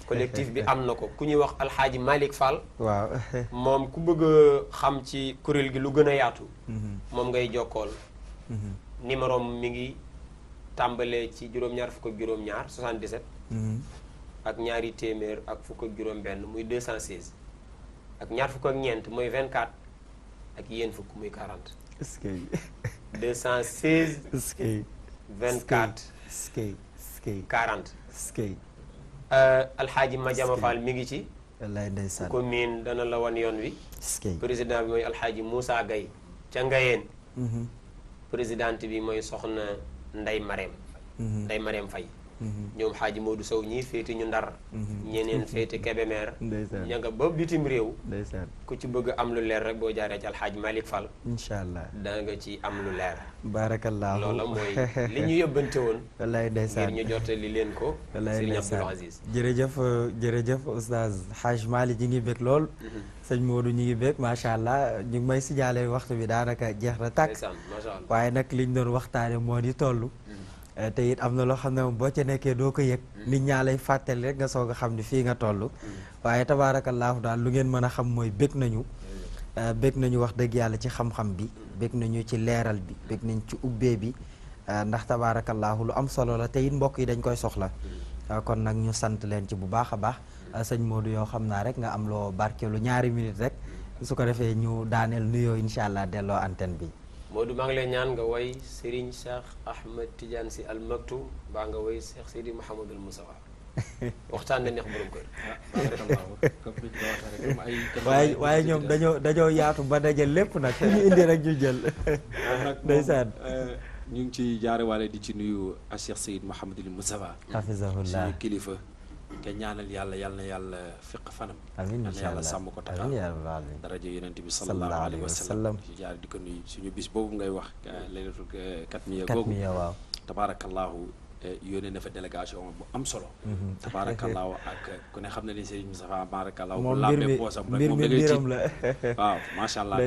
Speaker 2: collectif bi am na ko ku ñuy wax alxaaji Malick Fall
Speaker 1: waaw
Speaker 2: moom ku bëgg a xam ci kuréel gi lu gën a yaatu moom ngay jokkool numéro mi ngi tàmbalee ci juróom-ñaar fukk ak juróom-ñaar 77 ak ñaari téeméer ak fukk ak juróom-benn muy 216 ak ñaar fukk ak ñeent mooy 24 ak yéen fukk muy 40
Speaker 1: est-ce que
Speaker 2: 216
Speaker 1: est-ce que
Speaker 2: 24
Speaker 1: est-ce que
Speaker 2: 40
Speaker 1: est-ce que
Speaker 2: alxaaji Madiama Fall mi ngi ci
Speaker 1: wallaay ndeysaan
Speaker 2: ko miin dana la wan yoon wi
Speaker 1: est-ce que
Speaker 2: président bi mooy alxaaji Moussa Gaye ca Ngayeen présidente bi mooy soxna Ndey Mareem Fay ñoom xaaji Modou Sow ñii féete ñu Ndar ñeneen féete Kébémer
Speaker 1: ndeysaan
Speaker 2: ña nga ba bitim réew
Speaker 1: ndeysaan
Speaker 2: ku ci bëgg am lu leer rek boo jaaree ci alxaaji Malick Fall
Speaker 1: incha allah
Speaker 2: da nga ci am lu leer
Speaker 1: barakallahu
Speaker 2: loola mooy li ñu yóbbante woon
Speaker 1: wallaay ndeysaan
Speaker 2: ngir ñu jottali leen ko
Speaker 1: wallaay
Speaker 2: Serigne
Speaker 1: ndeysaan
Speaker 2: Abdoul Aziz
Speaker 1: jërëjëf oustaz Haj Malick ñi ngi bég lool sëñ Modou ñi ngi bég macha allah ñu ngi may sijaale waxtu bi daanaka jeex na tàkk
Speaker 2: ndeysaan macha allah
Speaker 1: waaye nag liñ doon waxtaane moo di toll te it am na loo xam ne moom boo ca nekkee doo ko yëg nit ñaa lay fàttali rek nga soog a xam ni fii nga toll waaye tabaarakallaahu daal lu ngeen mën a xam mooy bég nañu wax dëgg yàlla ci xam-xam bi bég nañu ci leeral bi bég nañ ci ubbee bi ndax tabaarakallaahu lu am solo la te it mbokk yi dañ koy soxla kon nag ñu sant leen ci bu baax a baax sëñ Modou yoo xam naa rek nga am loo barkeelu ñaari minute rek su ko defee ñu daaneel nuyoo incha allah delloo antenne bi
Speaker 2: Modou maa ngi lay ñaan nga woy Serigne Cheikh Ahmed Tidiane Sy Al Maktoum baa nga woy Cheikh Seydi Mouhamadul Moustapha waxtaan na neex borom kër
Speaker 1: waaye ñoom dañoo yaatu ba dajal lépp nag fu ñu indi rek ñu jël ndeysaan
Speaker 3: ñu ngi ci jaarewaale di ci nuyu a Cheikh Seydi Mouhamadul Moustapha
Speaker 1: hafizahullah
Speaker 3: suñu kilifa te ñaanal yàlla yal na yàlla fiq fanam
Speaker 1: amiin
Speaker 3: yal na yàlla sàmm ko taxaw daraja yonent bi sallallahu alayhi wa sallam ci jaar di ko nuyu suñu bis boobu ngay wax laylatul katmiya googu
Speaker 1: waaw
Speaker 3: tabaarakallaahu yónnee na fa délégation bu am solo tabaarakallaahu ak ku ne xam na ni Serigne Moustapha tabaarakallaahu bu làmbee poosam rek moom da ngay tiit
Speaker 1: la
Speaker 3: waaw macha allah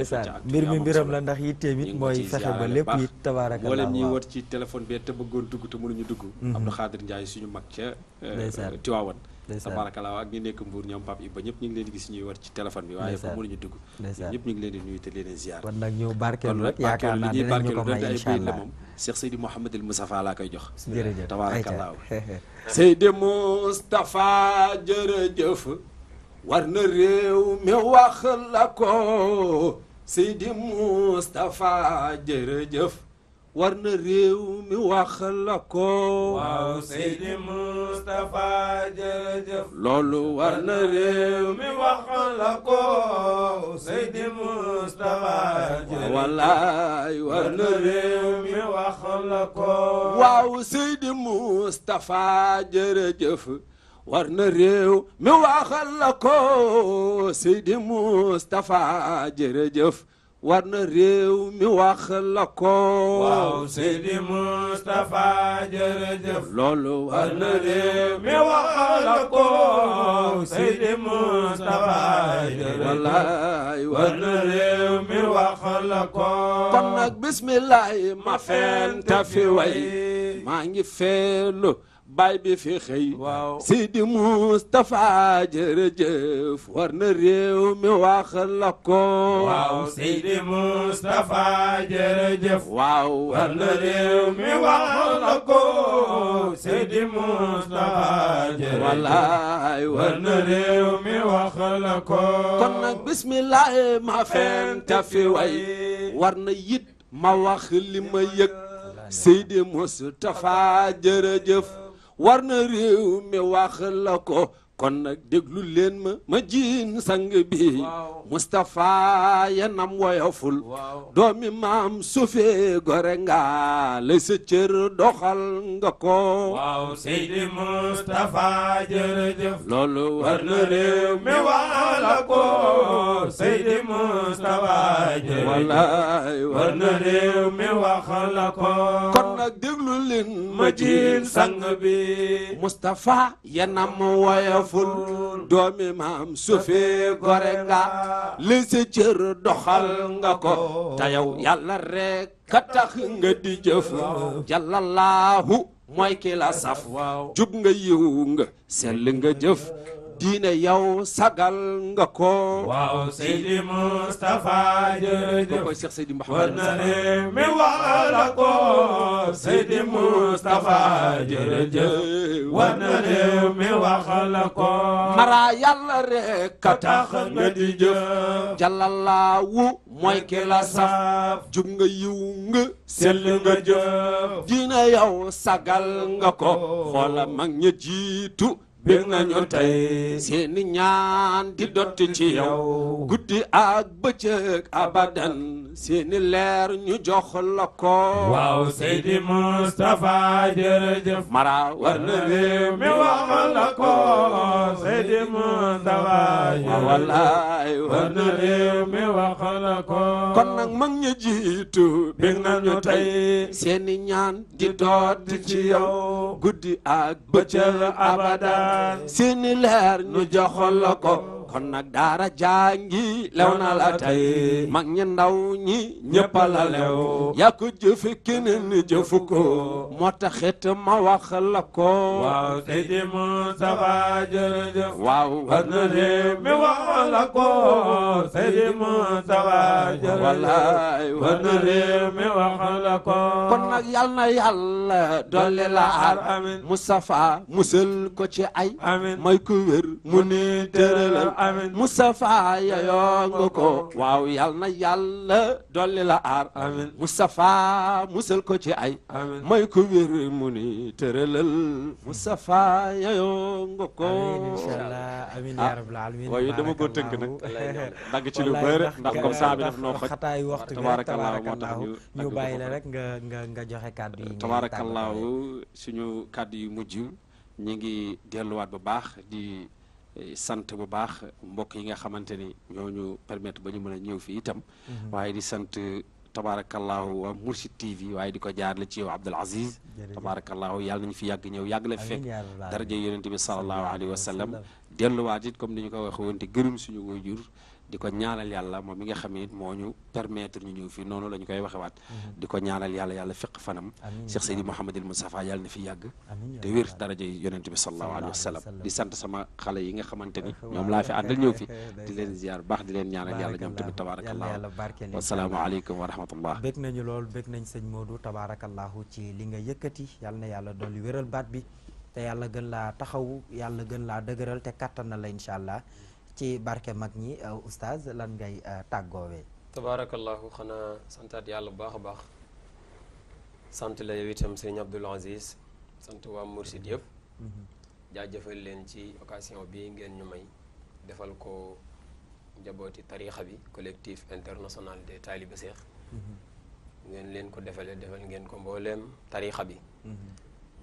Speaker 1: mbir mi mbiram la ndax yitteem it mooy fexe ba lépp it tabaarakallaahu
Speaker 3: wala ñuy wat ci téléphone bi te bëggoon dugg te mënuñu dugg Abdou Khadir Ndiaye suñu mag ca Tiwaawan tabaarakallaahu ak ñi nekk Mbuur ñoom Pape Iba ñëpp ñu ngi leen di gis ñuy war ci téléphone bi waaye fa mënuñu dugg ñëpp ñu ngi leen di nuyu te leen ziar
Speaker 1: kon nag ñu barkeelu rek yaakaar naa dinañu ko may incha allah
Speaker 3: moom Cheikh Seydi Mouhamadul Moustapha laa koy jox
Speaker 1: jërëjëf
Speaker 3: tabaarakallaahu Seydi Moustapha jërëjëf war na réew mi wax la ko Seydi Moustapha jërëjëf war na réew mi wax la ko
Speaker 4: waaw Seydi Moustapha jërëjëf
Speaker 3: loolu war na réew
Speaker 4: mi wax la ko Seydi Moustapha jërëjëf
Speaker 3: wallaay war na réew
Speaker 4: mi wax la ko
Speaker 3: waaw Seydi Moustapha jërëjëf war na réew mi waxal la ko Seydi Moustapha jërëjëf war na réew mi wax la ko
Speaker 4: waaw Seydi Moustapha jërëjëf
Speaker 3: loolu
Speaker 4: war na réew mi wax la ko Seydi Moustapha jërëjëf
Speaker 3: wallaay
Speaker 4: war na réew mi wax la ko
Speaker 3: kon nag bismillahi ma fenta fi way maa ngi feelu baay bi fi xëy
Speaker 4: waaw
Speaker 3: Seydi Moustapha jërëjëf war na réew mi wax la ko
Speaker 4: waaw Seydi Moustapha jërëjëf
Speaker 3: waaw
Speaker 4: war na réew mi wax la ko Seydi Moustapha jërëjëf
Speaker 3: wallaay
Speaker 4: war na réew mi wax la ko
Speaker 3: kon nag bismillah ma fenta fi way war na yit ma wax li ma yëg Seydi Moustapha jërëjëf war na réew mi wax la ko kon nag déglu leen ma jiin sang bi Moustapha yanam woyoful doomi maam suufee gore nga lay sa cër doxal nga ko
Speaker 4: waaw Seydi Moustapha jërëjëf
Speaker 3: loolu
Speaker 4: war na réew mi wax la ko Seydi Moustapha jërëjëf
Speaker 3: wallaay
Speaker 4: war na réew mi wax la ko
Speaker 3: kon nag déglu leen
Speaker 4: ma jiin sang bi
Speaker 3: Moustapha yanam woyoful doomi maam suufee gore nga li sa cër doxal nga ko te yow yàlla rek ka tax nga di jëf jàllallahu mooy ki la saf jub nga yiw nga sell nga jëf diine yow sagal nga ko
Speaker 4: waaw Seydi Moustapha jërëjëf
Speaker 3: koy Cheikh Seydi
Speaker 4: war
Speaker 3: Mouhamed
Speaker 4: na réew mi wax la ko Seydi Moustapha jërëjëf war na réew mi wax la ko
Speaker 3: mara yàlla rek ka tax
Speaker 4: tax nga di jëf
Speaker 3: jàllallahu mooy ki la saf jub nga yiw nga
Speaker 4: sell nga jëf
Speaker 3: diine yow sagal nga ko xoola mag ña jiitu bég nañu tey seeni ñaan di dotti ci yow guddi ak bëccëg abadan seeni leer ñu jox la ko
Speaker 4: waaw Seydi Moustapha jërëjëf
Speaker 3: mara
Speaker 4: war na réew mi wax la ko Seydi Moustapha jërëjëf
Speaker 3: wallaay
Speaker 4: war na réew mi wax la ko
Speaker 3: kon nag mag ña jiitu
Speaker 4: bég nañu tey
Speaker 3: seeni ñaan di dotti ci yow guddi ak
Speaker 4: bëccëg
Speaker 3: bëccëg
Speaker 4: abadan
Speaker 3: seeni leer ñu jox la ko kon nag daara jàngi lew na la tey mag ñi ndaw ñi ñëpp la lew yaa ko jëfe keneen jëfu ko moo taxit ma wax la ko
Speaker 4: waaw Seydi Moustapha jërëjëf
Speaker 3: waaw
Speaker 4: war na réew mi wax la ko Seydi Moustapha jërëjëf
Speaker 3: wallaay
Speaker 4: war na réew mi wax la ko
Speaker 3: kon nag yal na yàlla dolli la aar
Speaker 4: amiin
Speaker 3: Moustapha musal ko ci ay
Speaker 4: amiin
Speaker 3: may ko wér mu ni tëralal
Speaker 4: amiin
Speaker 3: Moustapha yayoo nga ko waaw yal na yàlla dolli la aar
Speaker 4: amiin
Speaker 3: Moustapha musal ko ci ay
Speaker 4: amiin
Speaker 3: may ko wér mu ni tëralal Moustapha yayoo nga ko
Speaker 1: inshallah amin ya rabbal alamin
Speaker 3: waaye dama ko tënk nag dagg ci lu bëri ndax comme ça bi daf noo xoj
Speaker 1: xataay waxtu bi
Speaker 3: tabaarakallaahu moo tax
Speaker 1: ñu bàyyi la rek nga joxe kàddu yi
Speaker 3: tabaarakallaahu suñu kàddu yu mujj ñi ngi delluwaat bu baax di sant bu baax mbokk yi nga xamante ni ñooñu permettre ba ñu mën a ñëw fii itam waaye di sant tabaarakallaahu waa Mourchid TV waaye di ko jaarale ci yow Abdoul Aziz tabaarakallaahu yàlla nañu fi yàgg ñëw yàgg la fekk daraja yonent bi sallallahu alayhi wa sallam delluwaat it comme ni ñu ko waxee woon te gërëm suñu waajur di ko ñaanal yàlla moom mi nga xam ne it moo ñu permettre ñu ñëw fii noonu la ñu koy waxewaat di ko ñaanal yàlla fiq fanam Cheikh Seydi Mouhamadil Moustapha yàlla na fi yàgg te wér daraja yonent bi sallallahu alayhi wa sallam di sant sama xale yi nga xamante ni ñoom laa fi àndal ñëw fi di leen ziar baax di leen ñaanal yàlla ñoom tamit tabarakallahu wasalaamu aleykum wa rahmatullah
Speaker 1: bég nañu lool bég nañ sëñ Modou tabarakallahu ci li nga yëkkati yàlla na yàlla dolli wéral baat bi te yàlla gën laa taxawu yàlla gën laa dëgëral te kattan na la incha allah ci barke mag ñi oustaz lan ngay tàggoowee
Speaker 2: tabaarakallahu xanaa santaat yàlla bu baax a baax sant la yow itam sëriñ Abdoul Aziz sant waa Mourchid yëpp jaajëfal leen ci occasion bi ngeen ñu may defal ko njabooti tariixa bi collectif international des taalibe Seex ngeen leen ko defal ngeen ko mbooleem tariixa bi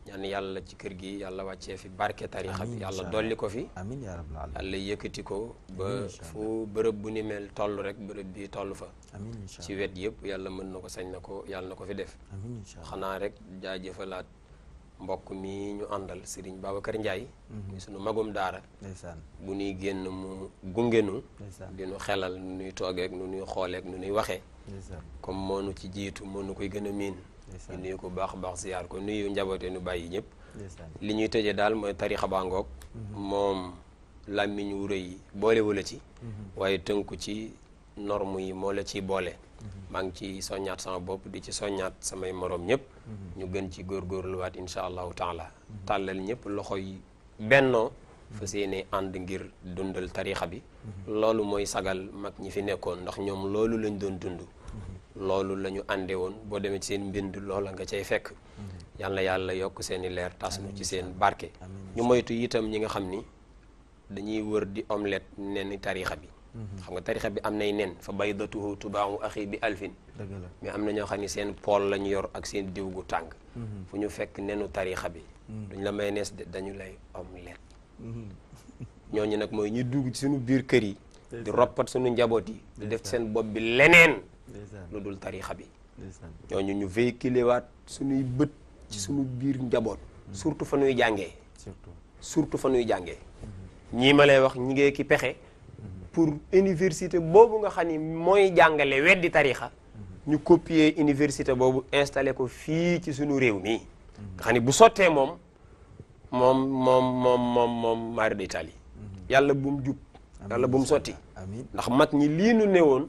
Speaker 2: ñaan yàlla ci kër gi yàlla wàccee fi barke tariixa bi yàlla dolli ko fi
Speaker 1: amiin yaa rabbal aalamiin
Speaker 2: yàlla yëkkati ko ba fu bërëb bu ni mel toll rek bërëb bi toll fa
Speaker 1: amiin
Speaker 2: ci wet yëpp yàlla mën na ko sañ na ko yàlla na ko fi def
Speaker 1: amiin incha allah
Speaker 2: xanaa rek jaajëfalaat mbokk mi ñu àndal Serigne Babacar Ndiaye muy sunu magum daara
Speaker 1: ndeysaan
Speaker 2: bu nuy génn mu gungenu
Speaker 1: ndeysaan
Speaker 2: di nu xelal nu nuy toogeek nu nuy xooleek nu nuy waxee
Speaker 1: ndeysaan
Speaker 2: comme moo nu ci jiitu moo nu koy gën a miin ñu nuyu ko baax a baax ziyaar ko nuyu njaboote nu bàyyi ñëpp
Speaker 1: ndeysaan
Speaker 2: li ñuy tëjee daal mooy tarixa baa ngoog moom làmmiñ wu rëy boolewu la ci waaye tënku ci norme yi moo la ciy boole maa ngi ci soññaat sama bopp di ci soññaat samay moroom ñëpp ñu gën ci góorgóorluwaat incha allahu taala tàllal ñëpp loxo yi bennoo fas yéene ànd ngir dundal tarixa bi loolu mooy sagal mag ñi fi nekkoon ndax ñoom loolu lañ doon dund loolu la ñu ànde woon boo demee ci seen mbind loola nga cay fekk yàlla yàlla yokk seeni leer tas nu ci seen barke ñu moytu itam ñi nga xam ni dañuy wër di omelette nen tarixa bi xam nga tarixa bi am nay nen fa baydatuhu tubaamu axi bi alfin
Speaker 1: dëgg la
Speaker 2: mais am na ñoo xam ne seen pool lañu yor ak seen diw gu tàng fu ñu fekk nenu tarixa bi duñ la mayonnaise de dañu lay omelette ñooñu nag mooy ñu dugg ci suñu biir kër yi di roppat suñu njaboot yi di def seen bopp bi leneen lu dul tarixa bi ñooñu ñu véhiculer waat suñuy bët ci suñu biir njaboot surtout fa nuy jàngee surtout fa nuy jàngee ñii ma lay wax ñi ngee ki pexe pour université boobu nga xam ni mooy jàngale weddi tarixa ñu copier université boobu installé ko fii ci suñu réew mi nga xam ni bu sottee moom mari d'Italie yàlla bu mu jub yàlla bu mu sotti ndax mag ñi lii nu ne woon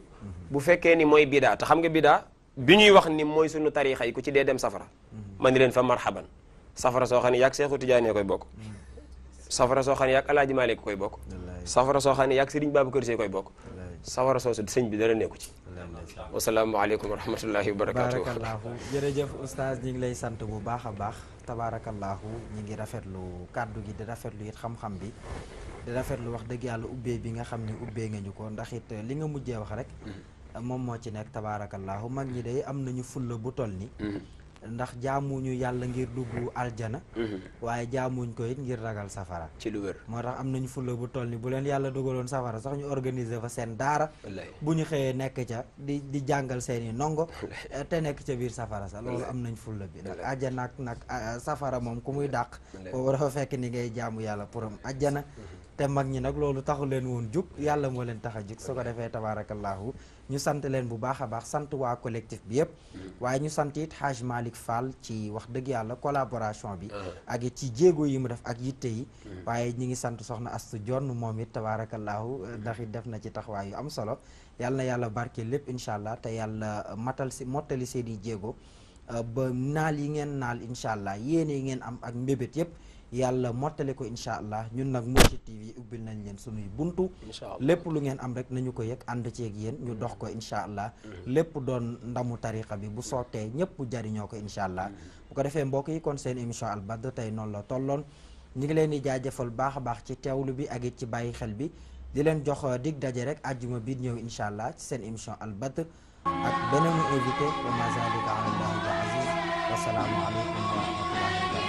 Speaker 2: bu fekkee ni mooy bidaa te xam nga bidaa bi ñuy wax ni mooy sunu tarixa yi ku ci dee dem safara man ni leen fa marhaban safara soo xam ne yàgg Seexu Tijaani koy bokk safara soo xam ne yàgg Alaaji Maalik koy bokk safara soo xam ne yàgg Sëriñ Babacar Si koy bokk safara soosu sëñ bi dara nekku ci wasalaamualeykum wa rahmatullahi wa barakatuh
Speaker 1: tabaarakallaahu jërëjëf oustaz ñi ngi lay sant bu baax a baax tabaarakallaahu ñi ngi rafetlu kàddu gi di rafetlu it xam-xam bi di rafetlu wax dëgg yàlla ubbee bi nga xam ne ubbee nga ñu ko ndax it li nga mujjee wax rek moom moo ci nekk tabaarakallaahu mag ñi day am nañu fulla bu toll ni ndax jaamuñu yàlla ngir dugg aljana waaye jaamuñ ko it ngir ragal safara
Speaker 2: ci lu wér
Speaker 1: moo tax am nañu fulla bu toll ni bu leen yàlla dugaloon safara sax ñu organiser fa seen daara bu ñu xëyee nekk ca di jàngal seeni ndongo te nekk ca biir safara sax loolu am nañ fulla bi ndax aljana nag safara moom ku muy dàq boobu dafa fekk ni ngay jaamu yàlla pour am aljana te mag ñi nag loolu taxu leen woon jug yàlla moo leen tax a jug su ko defee tabaarakallaahu ñu sant leen bu baax a baax sant waa collectif bi yëpp waaye ñu sant it Haj Malick Fall ci wax dëgg yàlla collaboration bi ak it ci jéego yi mu def ak yitte yi waaye ñi ngi sant soxna Astu Jonn moom it tabaarakallaahu ndax it def na ci taxawaay yu am solo yàlla na yàlla barke lépp incha allah te yàlla mottali seen i jéego ba naal yi ngeen naal incha allah yéene yi ngeen am ak mbébét yëpp yàlla mottali ko incha allah ñun nag Mourchid TV ubbil nañ leen sunuy buntu lépp lu ngeen am rek nañu ko yëg ànd ceeg yéen ñu dox ko incha allah lépp doon ndamu tariqa bi bu sottee ñëpp jariñoo ko incha allah bu ko defee mbokk yi kon seen émission Al Badr tey noonu la tolloon ñu ngi leen di jaajëfal baax a baax ci teewlu bi ak it ci bàyyi xel bi di leen jox dig daje rek àjjuma bi ñëw incha allah ci seen émission Al Badr ak beneen invité wa ma zalika ala allahi bi aziz wasalaamu aleykum wa rahmatullahi wa barakatuh